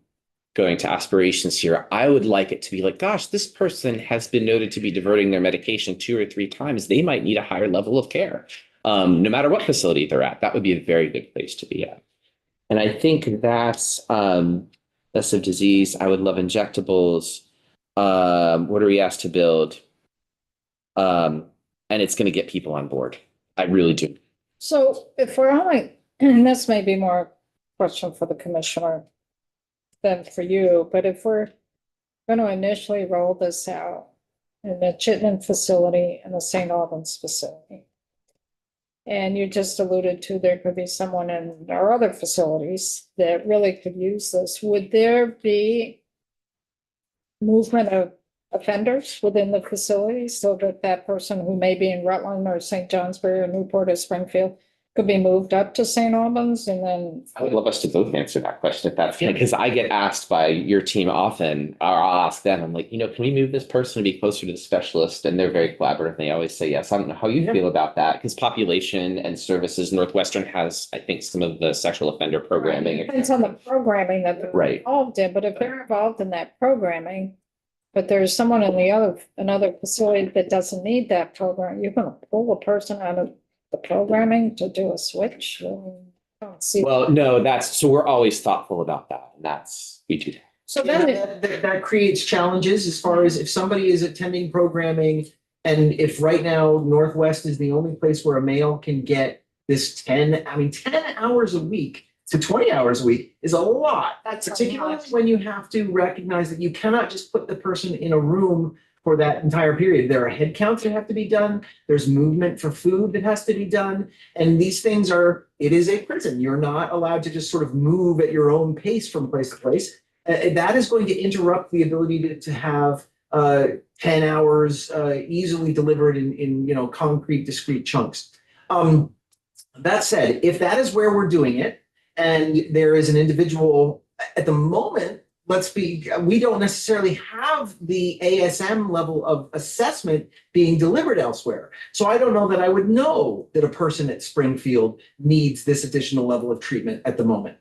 going to aspirations here. I would like it to be like, gosh, this person has been noted to be diverting their medication 2 or 3 times. They might need a higher level of care. No matter what facility they're at, that would be a very good place to be at. And I think that's less of disease. I would love injectables. What are we asked to build? And it's going to get people on board. I really do. So if we're only, and this may be more a question for the commissioner than for you, but if we're going to initially roll this out in the Chittenden facility and the St. Albans facility, and you just alluded to there could be someone in our other facilities that really could use this, would there be movement of offenders within the facility so that that person who may be in Rutland or St. Johnsbury or Newport or Springfield could be moved up to St. Albans and then? I would love us to both answer that question if that's because I get asked by your team often, or I'll ask them, I'm like, can we move this person to be closer to the specialist? And they're very collaborative. And they always say yes. I don't know how you feel about that because population and services, Northwestern has, I think, some of the sexual offender programming. It depends on the programming that they're involved in, but if they're involved in that programming, but there's someone in another facility that doesn't need that program, you're going to pull a person out of the programming to do a switch? I don't see. Well, no, so we're always thoughtful about that. And we do that. So Yeah, then, that creates challenges as far as if somebody is attending programming and if right now Northwest is the only place where a male can get this 10 hours a week to 20 hours a week is a lot. That's particularly when you have to recognize that you cannot just put the person in a room for that entire period. There are head counts that have to be done. There's movement for food that has to be done. And these things it is a prison. You're not allowed to just sort of move at your own pace from place to place. That is going to interrupt the ability to have 10 hours easily delivered in concrete, discrete chunks. That said, if that is where we're doing it, and there is an individual at the moment, we don't necessarily have the ASM level of assessment being delivered elsewhere. So I don't know that I would know that a person at Springfield needs this additional level of treatment at the moment.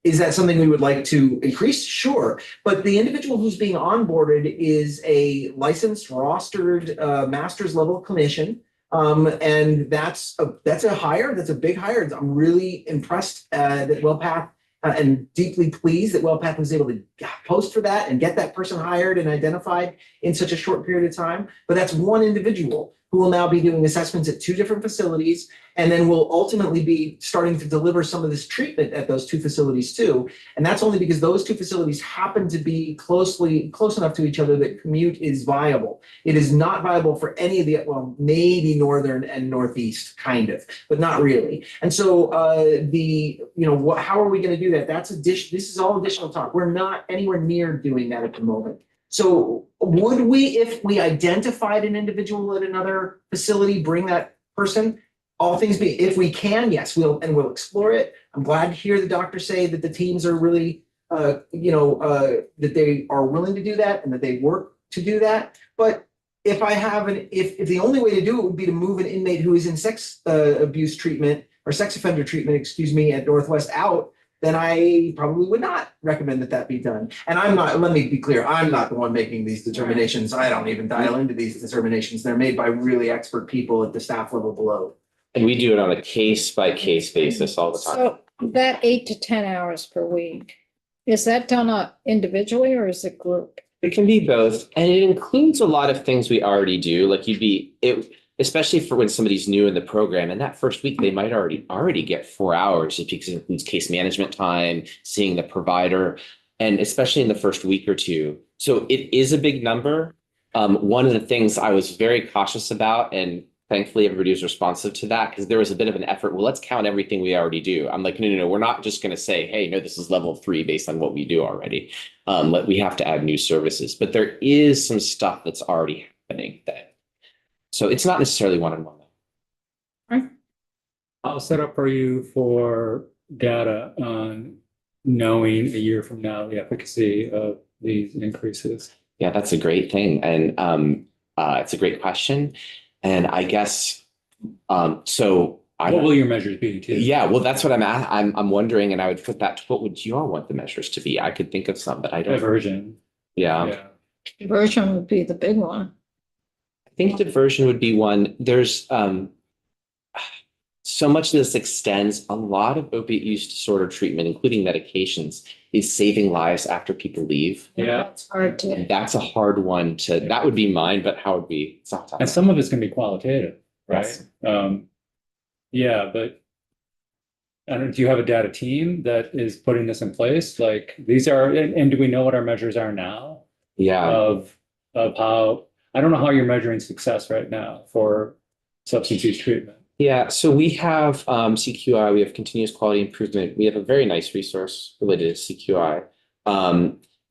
Is that something we would like to increase? Sure. But the individual who's being onboarded is a licensed, rostered, master's level clinician. And that's a hire, that's a big hire. I'm really impressed that WellPath and deeply pleased that WellPath was able to post for that and get that person hired and identified in such a short period of time. But that's one individual who will now be doing assessments at 2 different facilities, and then will ultimately be starting to deliver some of this treatment at those 2 facilities too. And that's only because those 2 facilities happen to be close enough to each other that commute is viable. It is not viable for any of the, well, maybe northern and northeast, kind of, but not really. And so how are we going to do that? This is all additional talk. We're not anywhere near doing that at the moment. So would we, if we identified an individual at another facility, bring that person? All things being, if we can, yes, we'll explore it. I'm glad to hear the doctor say that the teams are really, that they are willing to do that and that they work to do that. But if if the only way to do it would be to move an inmate who is in sex abuse treatment or sex offender treatment, at Northwest out, then I probably would not recommend that be done. And let me be clear, I'm not the one making these determinations. I don't even dial into these determinations. They're made by really expert people at the staff level below. And we do it on a case by case basis all the time. So that 8 to 10 hours per week, is that done individually or is it group? It can be both, and it includes a lot of things we already do. Like especially for when somebody's new in the program, and that first week they might already get 4 hours, just because it includes case management time, seeing the provider, and especially in the first week or 2. So it is a big number. One of the things I was very cautious about, and thankfully everybody was responsive to that, because there was a bit of an effort. Well, let's count everything we already do. I'm like, no, we're not just going to say, hey, no, this is level 3 based on what we do already. We have to add new services, but there is some stuff that's already happening that. So it's not necessarily one-on-one. I'll set up for you for data on knowing a year from now the efficacy of these increases. Yeah, that's a great thing. And it's a great question. And I guess, what will your measures be too? Yeah, well, that's what I'm wondering, and I would put that, what would you all want the measures to be? I could think of some, but I don't. Diversion. Yeah. Diversion would be the big one. I think diversion would be one. There's so much of this extends. A lot of opiate use disorder treatment, including medications, is saving lives after people leave. Yeah. That's hard to. And that's a hard one that would be mine, but how would be? And some of it's going to be qualitative, right? Yes. Yeah, but I don't know, do you have a data team that is putting this in place? Like these are, and do we know what our measures are now? Yeah. Of how, I don't know how you're measuring success right now for substance use treatment. Yeah, so we have CQI, we have continuous quality improvement. We have a very nice resource related to CQI.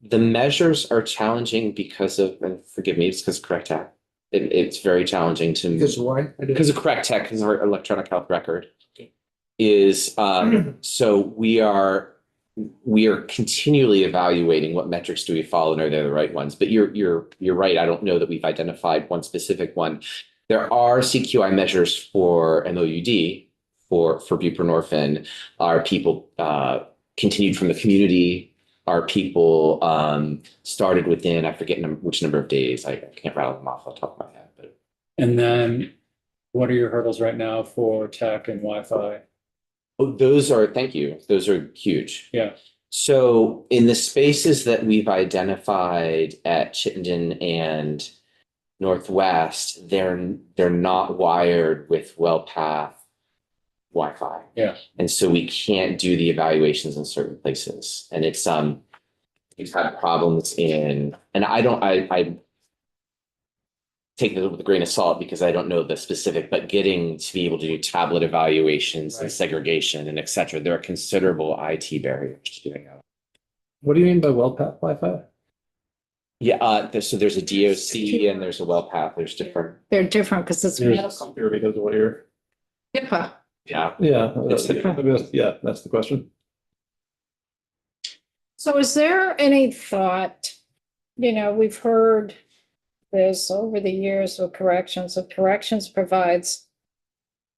The measures are challenging because of, and forgive me, it's because of Correct Tech. It's very challenging to. Because why? Because of Correct Tech, because our electronic health record is, so we are continually evaluating what metrics do we follow and are they the right ones. But you're right. I don't know that we've identified one specific one. There are CQI measures for MOUD, for buprenorphine. Are people continued from the community? Are people started within, I forget which number of days. I can't rattle them off the top of my head. But. And then what are your hurdles right now for tech and Wi-Fi? Oh, thank you. Those are huge. Yeah. So in the spaces that we've identified at Chittenden and Northwest, they're not wired with WellPath Wi-Fi. Yeah. And so we can't do the evaluations in certain places. And it's we've had problems and I take this with a grain of salt because I don't know the specific, but getting to be able to do tablet evaluations and segregation and et cetera, there are considerable IT barriers to doing that. What do you mean by WellPath Wi-Fi? Yeah, so there's a DOC and there's a WellPath. There's different. They're different because it's medical. Here because of what you're. HIPAA. Yeah. Yeah, It's yeah, that's the question. So is there any thought, we've heard this over the years with corrections, that corrections provides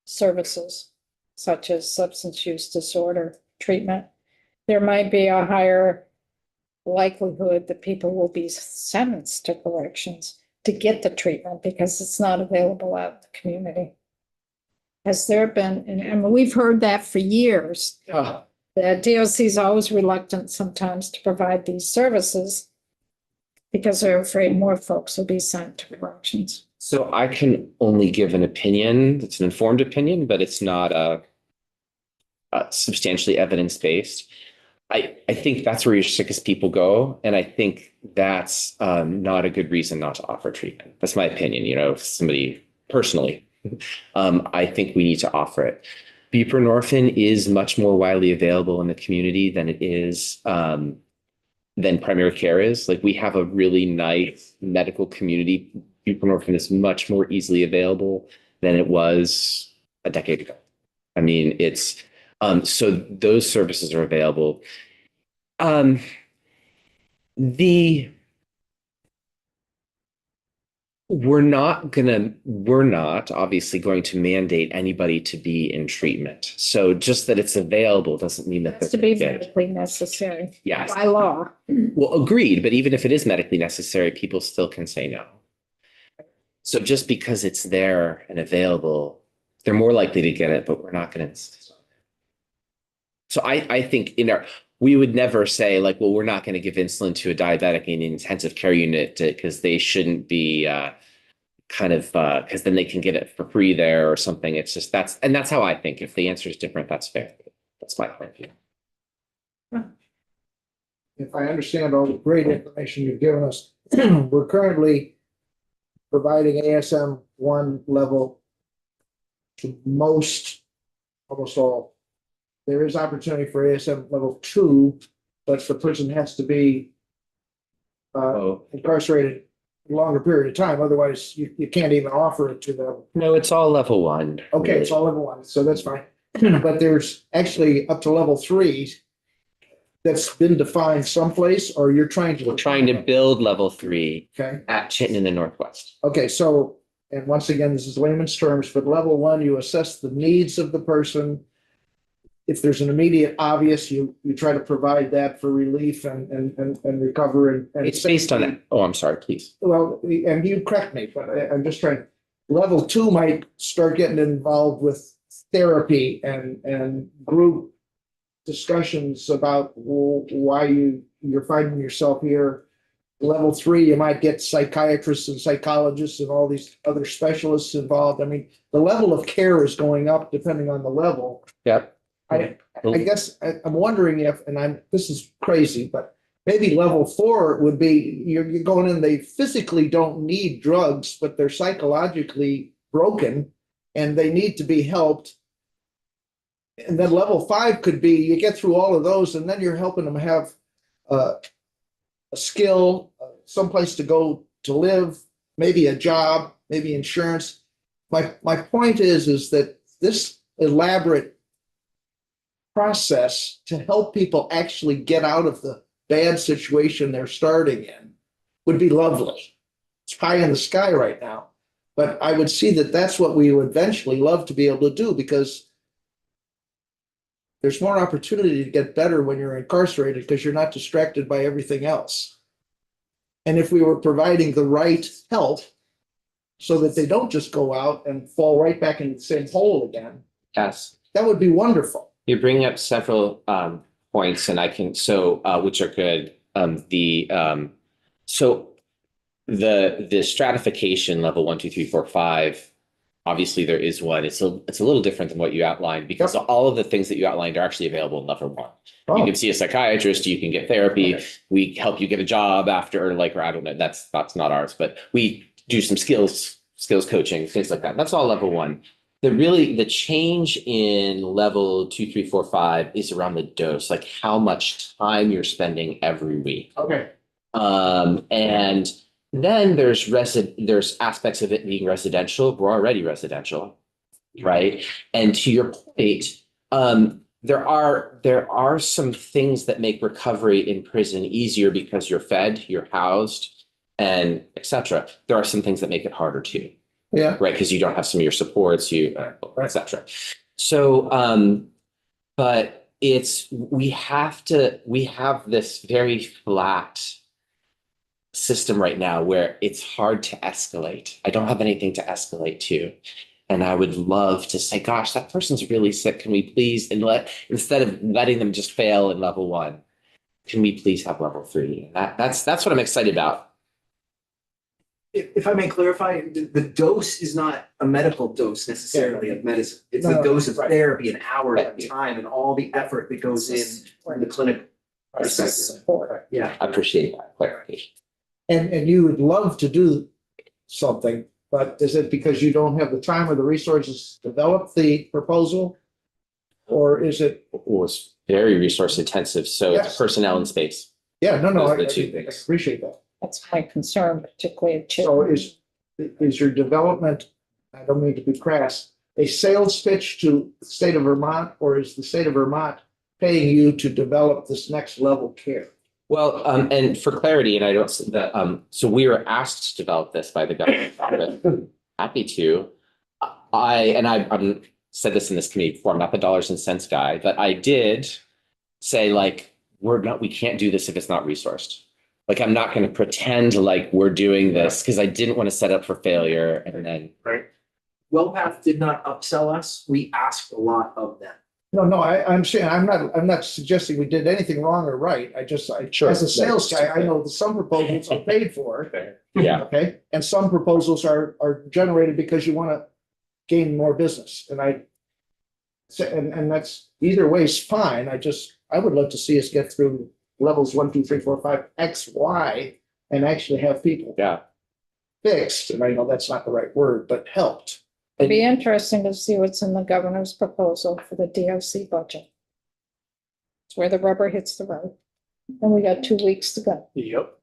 services such as substance use disorder treatment. there might be a higher likelihood that people will be sentenced to corrections to get the treatment because it's not available out in the community. Has there been, and we've heard that for years. Ah, The DOC is always reluctant sometimes to provide these services because they're afraid more folks will be sent to corrections. So I can only give an opinion. It's an informed opinion, but it's not a substantially evidence-based. I think that's where your sickest people go. And I think that's not a good reason not to offer treatment. That's my opinion, you know, if somebody personally. I think we need to offer it. Buprenorphine is much more widely available in the community than it is than primary care is. Like we have a really nice medical community. Buprenorphine is much more easily available than it was a decade ago. I mean, it's so those services are available. We're not obviously going to mandate anybody to be in treatment. So just that it's available doesn't mean that It has to be they're gonna get it. medically necessary Yes. by law. Well, agreed, but even if it is medically necessary, people still can say no. So just because it's there and available, they're more likely to get it, but we're not going to insist on it. So I think we would never say like, well, we're not going to give insulin to a diabetic in an intensive care unit because they shouldn't be because then they can get it for free there or something. It's just that's how I think. If the answer is different, that's fair. That's my point of view. If I understand all the great information you've given us, we're currently providing ASM 1 level to almost all. There is opportunity for ASM level 2, but the person has to be incarcerated a longer period of time. Otherwise, you can't even offer it to them. No, it's all level 1. Okay, it's all level 1, so that's fine. But there's actually up to level 3 that's been defined someplace, or you're trying to. We're trying to build level 3 Okay, at Chittenden in the Northwest. okay, so, and once again, this is layman's terms, but level 1, you assess the needs of the person. If there's an immediate obvious, you try to provide that for relief and recover and. It's based on that. Oh, I'm sorry, please. Well, and you correct me, but I'm just trying, level 2 might start getting involved with therapy and group discussions about why you're finding yourself here. Level 3, you might get psychiatrists and psychologists and all these other specialists involved. I mean, the level of care is going up depending on the level. Yep. I guess I'm wondering if, this is crazy, but maybe level 4 would be, you're going in, they physically don't need drugs, but they're psychologically broken and they need to be helped. And then level 5 could be, you get through all of those and then you're helping them have a skill, someplace to go to live, maybe a job, maybe insurance. My point is that this elaborate process to help people actually get out of the bad situation they're starting in would be lovely. It's pie in the sky right now, but I would see that that's what we would eventually love to be able to do, because there's more opportunity to get better when you're incarcerated because you're not distracted by everything else. And if we were providing the right help so that they don't just go out and fall right back in the same hole again, Yes. that would be wonderful. You're bringing up several points, and I can which are good. The stratification level 1, 2, 3, 4, 5. Obviously, there is one. It's a little different than what you outlined, because all of the things that you outlined are actually available in level 1. You can see a psychiatrist. You can get therapy. Okay. We help you get a job after, or I don't know. That's not ours, but we do some skills coaching, things like that. That's all level 1. The change in level 2, 3, 4, 5 is around the dose, like how much time you're spending every week. Okay. And then there's aspects of it being residential. We're already residential, right? And to your point, there are some things that make recovery in prison easier because you're fed, you're housed, and etc. There are some things that make it harder too. Yeah. Right, because you don't have some of your supports, etc. So, but we have this very flat system right now where it's hard to escalate. I don't have anything to escalate to. And I would love to say, gosh, that person's really sick. Can we please, instead of letting them just fail in level 1, can we please have level 3? That's what I'm excited about. If I may clarify, the dose is not a medical dose necessarily of medicine. It's a No, dose of right. therapy and hours of time and all the effort that goes in the clinic. This is support. Yeah. I appreciate that clarification. And you would love to do something, but is it because you don't have the time or the resources to develop the proposal? Or is it, It was very resource intensive, so it's Yes. personnel and space. yeah, no, Those are I the two I things. appreciate that. That's my concern, particularly at So children. is your development, I don't mean to be crass, a sales pitch to the state of Vermont, or is the state of Vermont paying you to develop this next level care? Well, and for clarity, and I don't, so we were asked to develop this by the governor's office. Happy to. I'm said this in this committee before, I'm not the dollars and cents guy, but I did say like, we can't do this if it's not resourced. Like, I'm not going to pretend like we're doing this because I didn't want to set up for failure and then. WellPath did not upsell us. We asked a lot of them. No, I'm saying, I'm not suggesting we did anything wrong or right. Sure. As a sales guy, I know that some proposals are paid for, Yeah, okay? And some proposals are generated because you want to gain more business. And that's, either way is fine. I would love to see us get through levels 1, 2, 3, 4, 5, X, Y, and actually have people yeah. fixed. And I know that's not the right word, but helped. It'd be interesting to see what's in the governor's proposal for the DOC budget. It's where the rubber hits the road. And we got 2 weeks to go. Yep.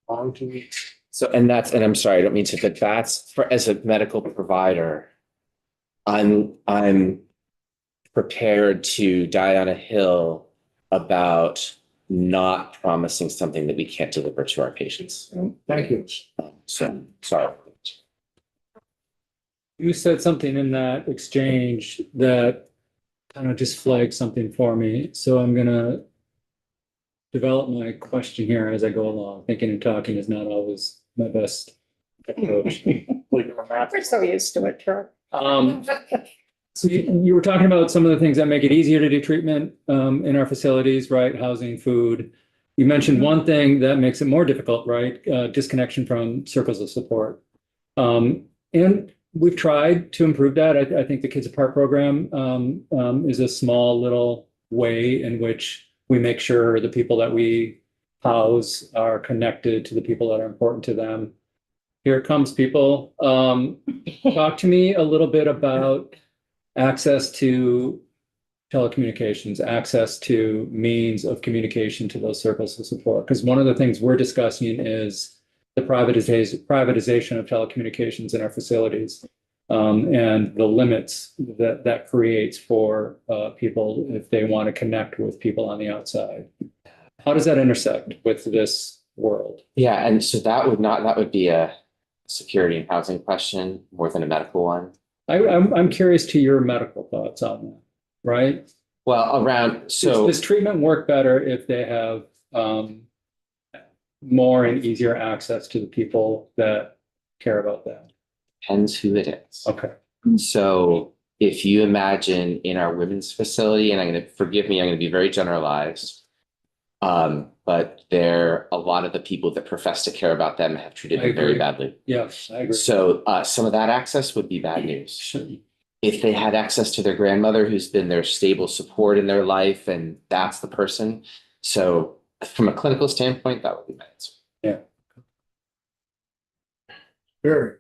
On 2 weeks. So, and I'm sorry, I don't mean to, but that's as a medical provider, I'm prepared to die on a hill about not promising something that we can't deliver to our patients. Thank you. So, sorry. You said something in that exchange that kind of just flagged something for me. So I'm gonna develop my question here as I go along. Thinking and talking is not always my best approach. We're so used to it, Troy. So you were talking about some of the things that make it easier to do treatment in our facilities, right? Housing, food. You mentioned one thing that makes it more difficult, right? Disconnection from circles of support. And we've tried to improve that. I think the Kids Apart program is a small little way in which we make sure the people that we house are connected to the people that are important to them. Here it comes, people. Talk to me a little bit about access to telecommunications, access to means of communication to those circles of support. Because one of the things we're discussing is the privatization of telecommunications in our facilities, and the limits that creates for people if they want to connect with people on the outside. How does that intersect with this world? Yeah, and so that would be a security and housing question more than a medical one. I'm curious to your medical thoughts on that, right? Well, Does treatment work better if they have more and easier access to the people that care about that? depends who it is. Okay. So if you imagine in our women's facility, and I'm going to be very generalized, but a lot of the people that profess to care about them have treated I them very agree. badly. Yes, I agree. So some of that access would be bad news. If they had access to their grandmother, who's been their stable support in their life, and that's the person. So from a clinical standpoint, that would be my answer. Yeah. Very.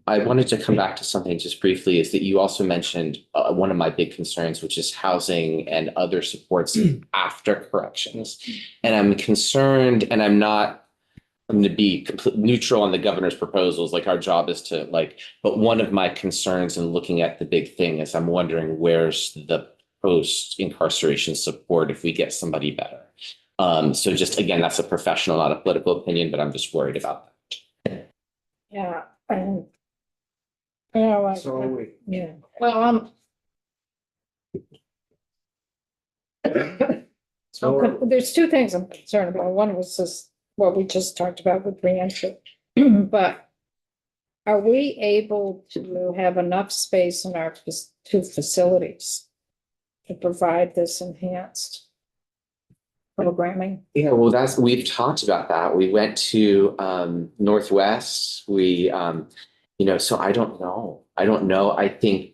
I wanted to come back to something just briefly, is that you also mentioned one of my big concerns, which is housing and other supports after corrections. And I'm concerned, and I'm going to be completely neutral on the governor's proposals. Like, our job is to but one of my concerns in looking at the big thing is I'm wondering where's the post-incarceration support if we get somebody better. So just, again, that's a professional, not a political opinion, but I'm just worried about that. Yeah, and, you know, So we. yeah, well, So There's two things I'm concerned about. One was this, what we just talked about with reentry. But are we able to have enough space in our two facilities to provide this enhanced programming? Yeah, well, we've talked about that. We went to Northwest. So I don't know. I think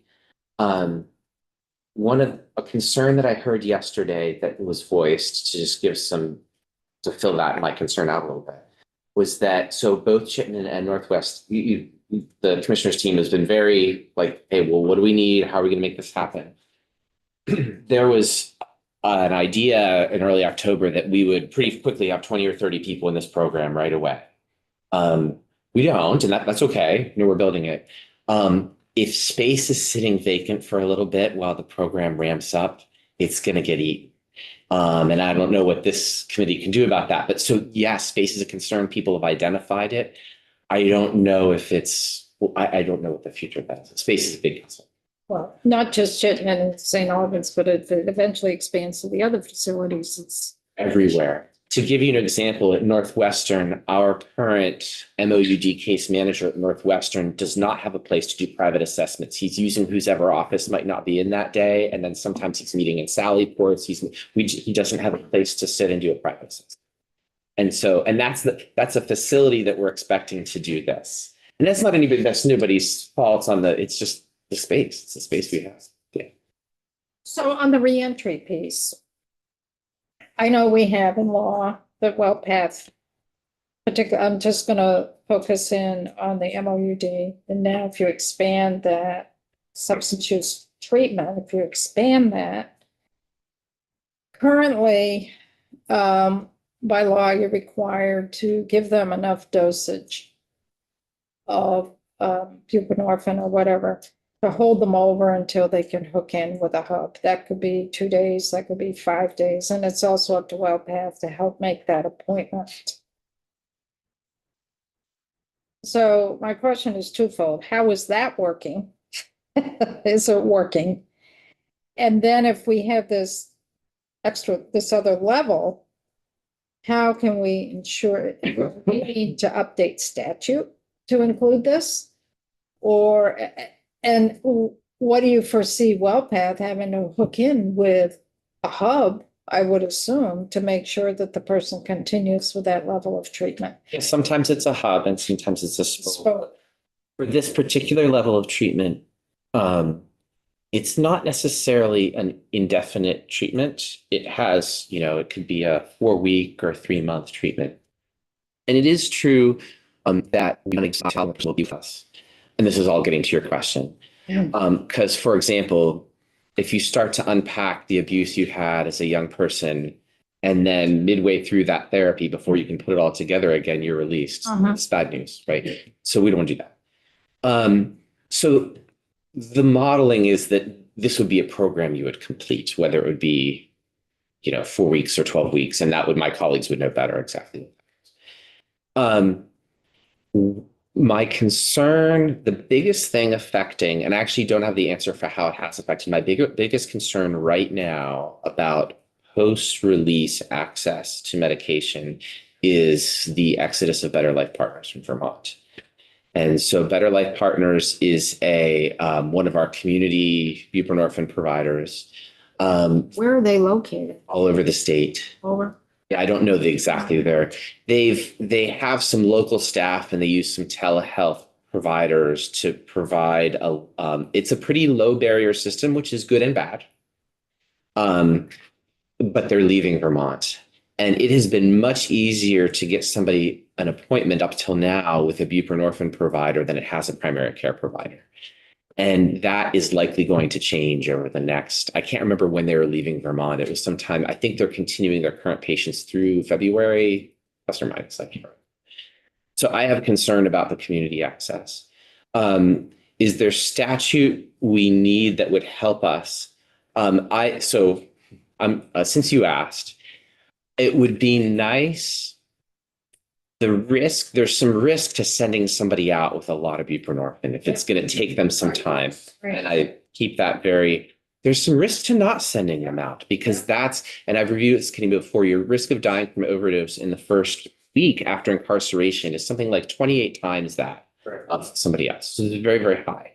a concern that I heard yesterday that was voiced, to just to fill my concern out a little bit, was that so both Chittenden and Northwest, the commissioner's team has been very like, hey, well, what do we need? How are we going to make this happen? There was an idea in early October that we would pretty quickly have 20 or 30 people in this program right away. We don't, and that's okay. We're building it. If space is sitting vacant for a little bit while the program ramps up, it's going to get eaten. And I don't know what this committee can do about that. But so, yeah, space is a concern. People have identified it. I don't know if I don't know what the future of that is. Space is a big concern. Well, not just Chittenden and St. Albans, but if it eventually expands to the other facilities, it's. Everywhere. To give you an example, at Northwestern, our current MOUD case manager at Northwestern does not have a place to do private assessments. He's using whoever office might not be in that day. And then sometimes he's meeting in Sallyports. He doesn't have a place to sit and do a private assessment. And that's a facility that we're expecting to do this. And that's nobody's fault it's just the space. It's the space we have. Yeah. So on the reentry piece, I know we have in law the WellPath. I'm just going to focus in on the MOUD. And now if you expand that substance use treatment, if you expand that, currently by law, you're required to give them enough dosage of buprenorphine or whatever to hold them over until they can hook in with a hub. That could be 2 days, that could be 5 days, and it's also up to WellPath to help make that appointment. So my question is twofold. How is that working? Is it working? And then if we have this other level, how can we ensure we need to update statute to include this? And what do you foresee WellPath having to hook in with a hub, I would assume, to make sure that the person continues with that level of treatment? Sometimes it's a hub and sometimes it's a spoke. For this particular level of treatment, it's not necessarily an indefinite treatment. It has, it could be a 4-week or 3-month treatment. And it is true that we don't exactly how the person will be with us. And this is all getting to your question. Because, for example, if you start to unpack the abuse you had as a young person, and then midway through that therapy, before you can put it all together again, you're released. It's bad news, right? So we don't want to do that. So the modeling is that this would be a program you would complete, whether it would be, 4 weeks or 12 weeks, and my colleagues would know better exactly. My concern, the biggest thing affecting, and I actually don't have the answer for how it has affected, my biggest concern right now about post-release access to medication is the exodus of Better Life Partners from Vermont. And so Better Life Partners is one of our community buprenorphine providers. Where are they located? All over the state. Yeah, I don't know exactly there. They have some local staff and they use some telehealth providers to provide it's a pretty low barrier system, which is good and bad. But they're leaving Vermont. And it has been much easier to get somebody an appointment up till now with a buprenorphine provider than it has a primary care provider. And that is likely going to change over the next, I can't remember when they were leaving Vermont. It was sometime, I think they're continuing their current patients through February, plus or minus, I can't remember. So I have a concern about the community access. Is there statute we need that would help us? Since you asked, it would be nice. There's some risk to sending somebody out with a lot of buprenorphine if it's going to take them some time. Right. And I keep that very there's some risk to not sending them out because and I've reviewed this Kenny before, your risk of dying from overdose in the first week after incarceration is something like 28 times that of somebody else. So it's very, very high.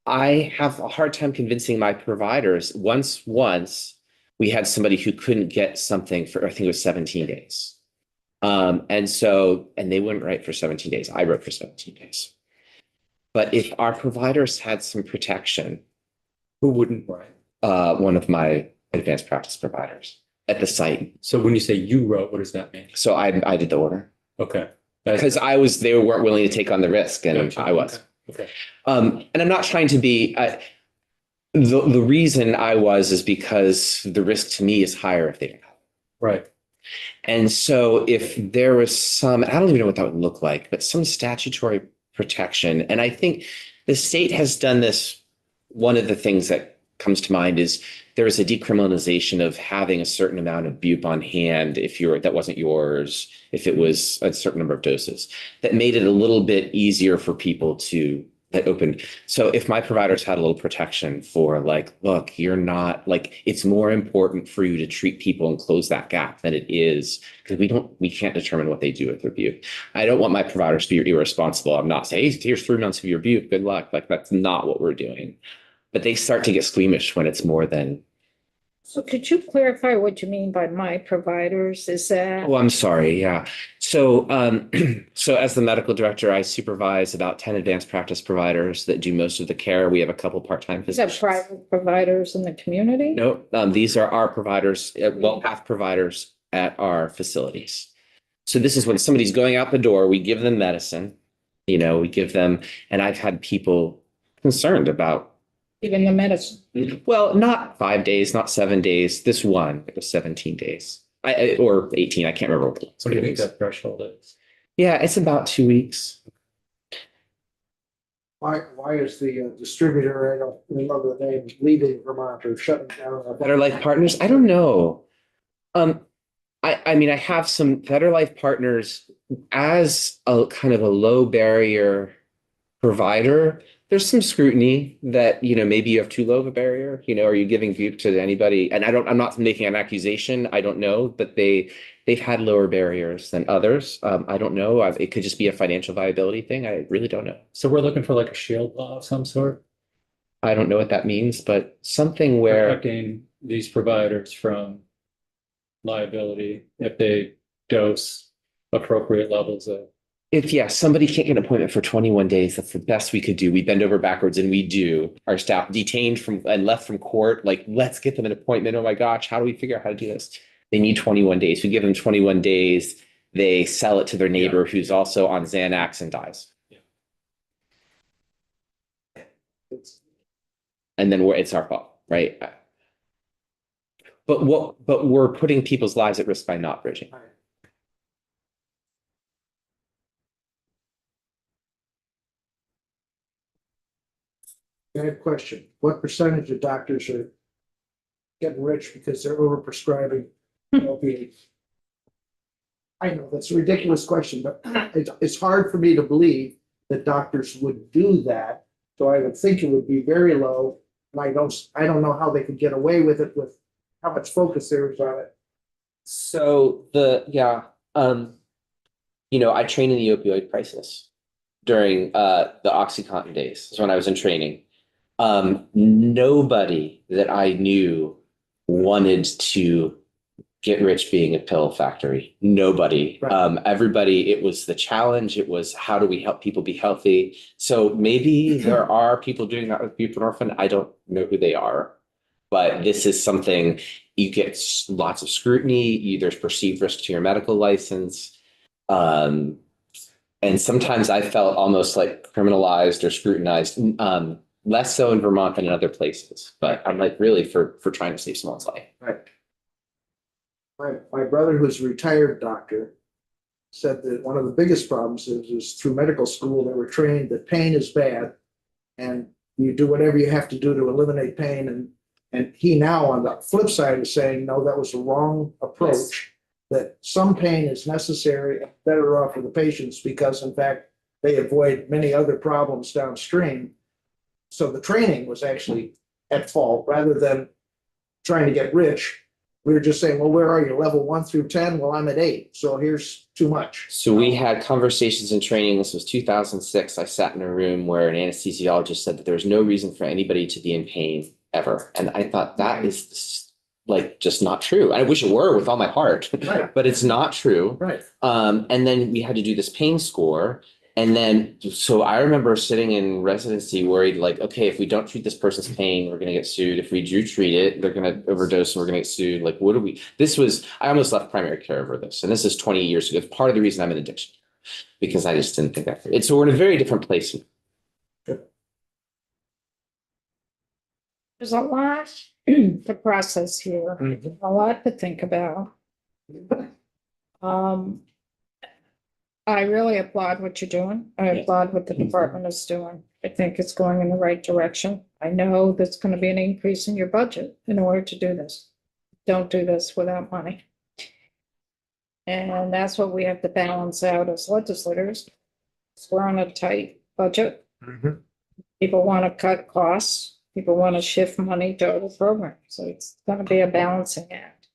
I have a hard time convincing my providers. Once we had somebody who couldn't get something for, I think it was 17 days. And they wouldn't write for 17 days. I wrote for 17 days. But if our providers had some protection, Who wouldn't write? one of my advanced practice providers at the site. So when you say you wrote, what does that mean? So I did the order Okay. because they weren't willing to take on the risk and Gotcha. I was. Okay. And I'm not trying to be, the reason I was is because the risk to me is higher if they don't have it. Right. And so if there was some, I don't even know what that would look like, but some statutory protection. And I think the state has done this. One of the things that comes to mind is there was a decriminalization of having a certain amount of bupe on hand that wasn't yours, if it was a certain number of doses, that made it a little bit easier for people that opened. So if my providers had a little protection for like, look, you're not like, it's more important for you to treat people and close that gap than it is because we can't determine what they do with their bupe. I don't want my providers to be irresponsible. I'm not saying, hey, here's 3 months of your bupe, good luck. Like that's not what we're doing. But they start to get squeamish when it's more than. So could you clarify what you mean by my providers? Is that? Oh, I'm sorry. Yeah. So, so as the medical director, I supervise about 10 advanced practice providers that do most of the care. We have a couple part-time Is that physicians. private providers in the community? No, these are our providers, WellPath providers at our facilities. So this is when somebody's going out the door, we give them medicine, we give them, and I've had people concerned about. Even the medicine? Well, not 5 days, not 7 days. This one, it was 17 days. Or 18, I can't remember what it was. What do you think that threshold is? Yeah, it's about 2 weeks. Why is the distributor, I don't remember the name, leaving Vermont or shutting down? Better Life Partners? I don't know. I mean, I have some Better Life Partners as a kind of a low barrier provider. There's some scrutiny that, maybe you have too low of a barrier, are you giving bupe to anybody? And I'm not making an accusation. I don't know, but they've had lower barriers than others. I don't know. It could just be a financial viability thing. I really don't know. So we're looking for like a shield law of some sort, I don't know what that means, but something where, protecting these providers from liability if they dose appropriate levels of. if somebody can't get an appointment for 21 days, that's the best we could do. We bend over backwards and we do. Our staff detained and left from court, like, let's get them an appointment. Oh my gosh, how do we figure out how to do this? They need 21 days. We give them 21 days. They sell it to their neighbor who's also on Xanax and dies. And then it's our fault, right? But we're putting people's lives at risk by not bridging. I have a question. What percentage of doctors are getting rich because they're overprescribing opiates? I know that's a ridiculous question, but it's hard for me to believe that doctors would do that. So I would think it would be very low. And I don't know how they could get away with it with how much focus there is on it. So I trained in the opioid crisis during the OxyContin days. That's when I was in training. Nobody that I knew wanted to get rich being a pill factory. Nobody. Right. Everybody, it was the challenge. It was, how do we help people be healthy? So maybe there are people doing that with buprenorphine. I don't know who they are, but this is something you get lots of scrutiny. There's perceived risk to your medical license. And sometimes I felt almost like criminalized or scrutinized, less so in Vermont than in other places. But I'm like, really for trying to save someone's life. Right. My brother, who's a retired doctor, said that one of the biggest problems is through medical school, they were trained that pain is bad and you do whatever you have to do to eliminate pain. And he now, on the flip side, is saying, no, that was the wrong approach. Yes. That some pain is necessary and better off for the patients because, in fact, they avoid many other problems downstream. So the training was actually at fault rather than trying to get rich. We were just saying, well, where are you? Level 1 through 10? Well, I'm at 8. So here's too much. So we had conversations in training. This was 2006. I sat in a room where an anesthesiologist said that there was no reason for anybody to be in pain ever. And I thought that is like just not true. I wish it were with all my heart, Right. but it's not true. Right. And then we had to do this pain score. And then, so I remember sitting in residency worried, like, okay, if we don't treat this person's pain, we're gonna get sued. If we do treat it, they're gonna overdose and we're gonna get sued. Like, what do we, I almost left primary care over this. And this is 20 years ago. It's part of the reason I'm in addiction, because I just didn't think that. So we're in a very different place. There's a lot to process here, a lot to think about. I really applaud what you're doing. I applaud what the department is doing. I think it's going in the right direction. I know there's going to be an increase in your budget in order to do this. Don't do this without money. And that's what we have to balance out as legislators. We're on a tight budget. People want to cut costs. People want to shift money to other programs. So it's going to be a balancing act.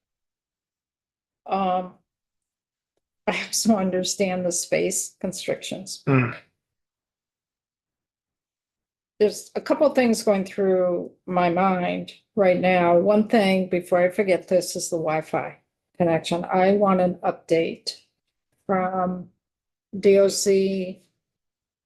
I also understand the space constrictions. There's a couple of things going through my mind right now. One thing, before I forget this, is the Wi-Fi connection. I want an update from DOC,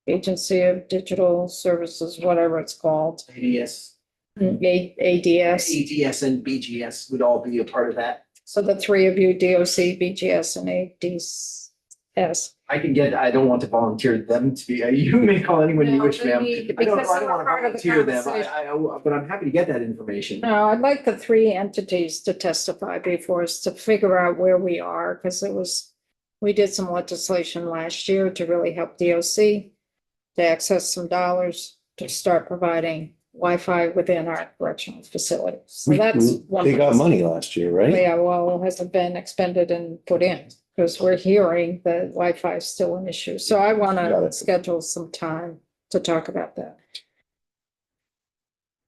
Agency of Digital Services, whatever it's called, ADS, ADS. ADS and BGS would all be a part of that. So the three of you, DOC, BGS, and ADS. I don't want to volunteer them to be, you may call anyone you No, wish, they ma'am. need- I don't because want they're to part of the volunteer them, conversation. but I'm happy to get that information. No, I'd like the three entities to testify before us to figure out where we are, because we did some legislation last year to really help DOC to access some dollars to start providing Wi-Fi within our correctional facilities. So that's one. They got money last year, right? Yeah, well, hasn't been expended and put in, because we're hearing that Wi-Fi is still an issue. So I want Got to it. schedule some time to talk about that.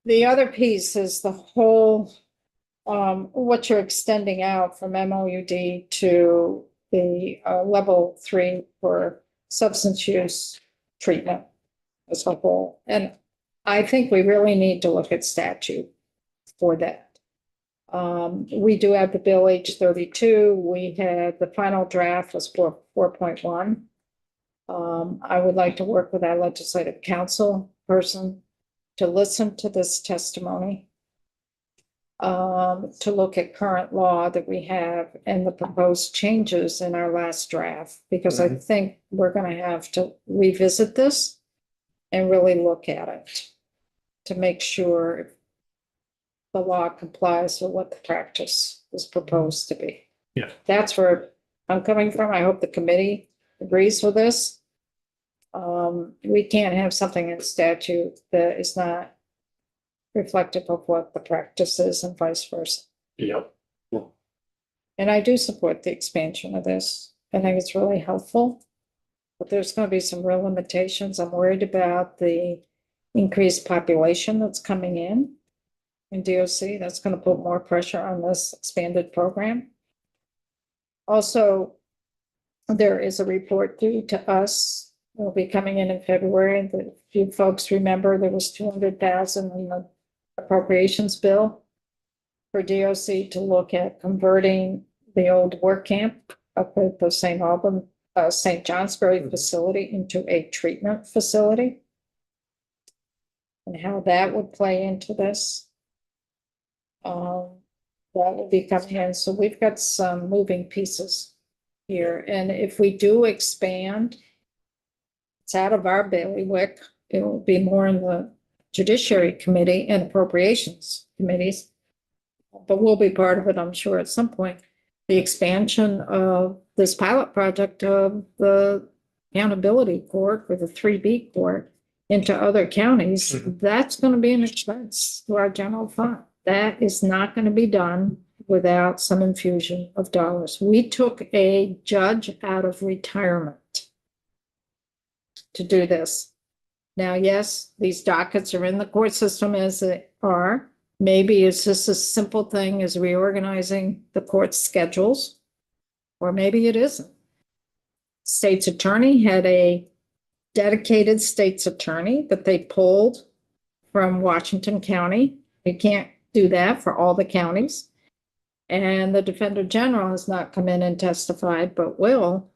The other piece is the whole, what you're extending out from MOUD to the level 3 for substance use treatment as a whole. And I think we really need to look at statute for that. We do have the bill H32. We had the final draft was 4.1. I would like to work with our legislative council person to listen to this testimony, to look at current law that we have and the proposed changes in our last draft, because I think we're going to have to revisit this and really look at it to make sure the law complies with what the practice is proposed to be. Yeah. That's where I'm coming from. I hope the committee agrees with this. We can't have something in statute that is not reflective of what the practice is and vice versa. Yep. And I do support the expansion of this. I think it's really helpful. But there's going to be some real limitations. I'm worried about the increased population that's coming in DOC. That's going to put more pressure on this expanded program. Also, there is a report due to us. It will be coming in February. If you folks remember, there was 200,000 in the appropriations bill for DOC to look at converting the old work camp up at the St. Johnsbury facility into a treatment facility, and how that would play into this. That will be coming in. So we've got some moving pieces here. And if we do expand, it's out of our bailiwick. It will be more in the Judiciary Committee and Appropriations Committees. But we'll be part of it, I'm sure, at some point. The expansion of this pilot project of the accountability court or the 3B court into other counties, that's going to be an expense to our general fund. That is not going to be done without some infusion of dollars. We took a judge out of retirement to do this. Now, yes, these dockets are in the court system as they are, maybe it's just a simple thing as reorganizing the court schedules, or maybe it isn't. State's attorney had a dedicated state's attorney that they pulled from Washington County. They can't do that for all the counties. And the Defender General has not come in and testified, but will.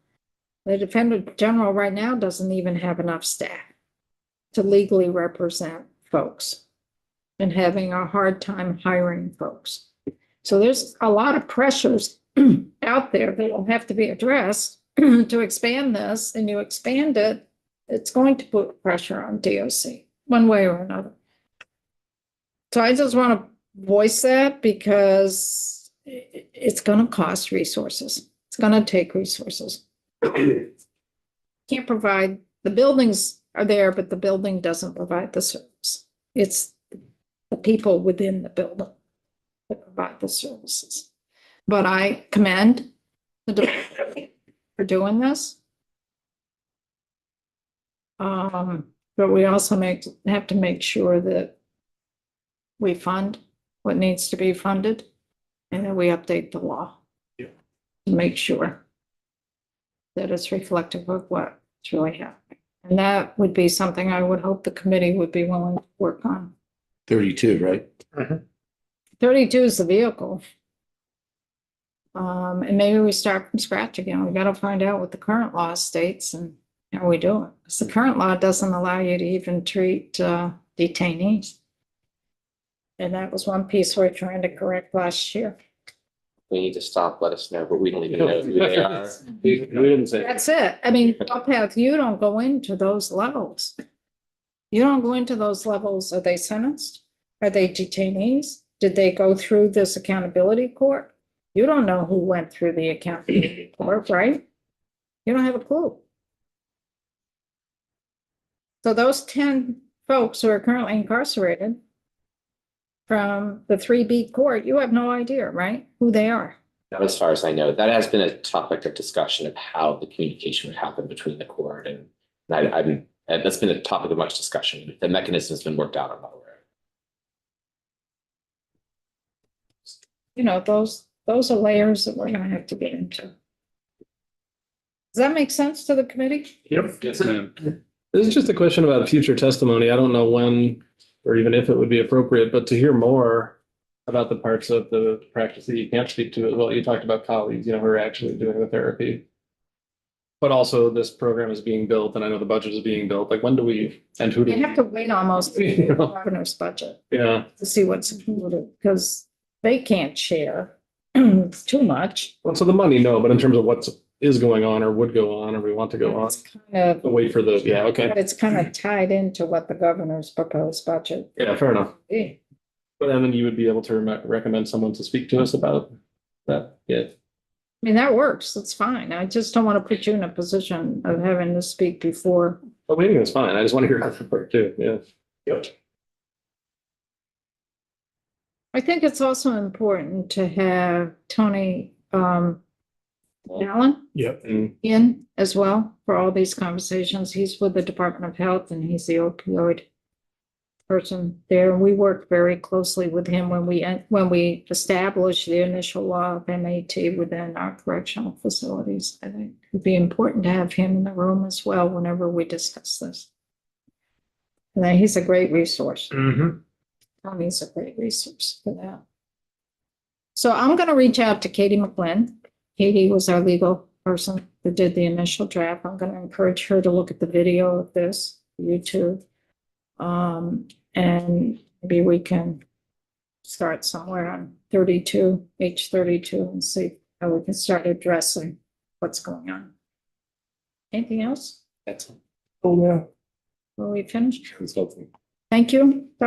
The Defender General right now doesn't even have enough staff to legally represent folks and having a hard time hiring folks. So there's a lot of pressures out there that will have to be addressed to expand this, and you expand it, it's going to put pressure on DOC one way or another. So I just want to voice that because it's going to cost resources. It's going to take resources. Can't provide, the buildings are there, but the building doesn't provide the service. It's the people within the building that provide the services. But I commend the department for doing this. But we also have to make sure that we fund what needs to be funded and that we update the law. Yeah. To make sure that it's reflective of what's really happening. And that would be something I would hope the committee would be willing to work on. 32, right? 32 is the vehicle. And maybe we start from scratch again. We got to find out what the current law states and how we do it. Because the current law doesn't allow you to even treat detainees. And that was one piece we're trying to correct last year. We need to stop, let us know, but we don't even know who they are. We didn't say. That's it. I mean, Path, you don't go into those levels. You don't go into those levels. Are they sentenced? Are they detainees? Did they go through this accountability court? You don't know who went through the accountability court, right? You don't have a clue. So those 10 folks who are currently incarcerated from the 3B court, you have no idea, right? Who they are. Not as far as I know. That has been a topic of discussion of how the communication would happen between the court and that's been a topic of much discussion. The mechanism has been worked out, I'm not aware. You know, those are layers that we're gonna have to get into. Does that make sense to the committee? Yep. Yes, ma'am. This is just a question about future testimony. I don't know when or even if it would be appropriate, but to hear more about the parts of the practice that you can't speak to as well. You talked about colleagues, who are actually doing the therapy. But also this program is being built and I know the budget is being built. Like when do we, and who do You have to wait almost to You the know. governor's budget Yeah, to see what's included, because they can't share too much. well, so the money, no, but in terms of what is going on or would go on or we want to go on, It's kind of, wait for the, yeah, okay. but it's kind of tied into what the governor's proposed budget. Yeah, fair enough. is. But then you would be able to recommend someone to speak to us about that. Yeah. I mean, that works. That's fine. I just don't want to put you in a position of having to speak before. But waiting is fine. I just want to hear that part too. Yeah. Yep. I think it's also important to have Tony Allen Yep. in as well for all these conversations. He's with the Department of Health and he's the opioid person there. We worked very closely with him when we established the initial law of MAT within our correctional facilities. I think it'd be important to have him in the room as well whenever we discuss this. And then he's a great resource. Mm-hmm. Tony's a great resource for that. So I'm going to reach out to Katie McGlynn. Katie was our legal person that did the initial draft. I'm going to encourage her to look at the video of this, YouTube. And maybe we can start somewhere on 32, H32, and see how we can start addressing what's going on. Anything else? Excellent. Will we finish? Consulting. Thank you, Dr.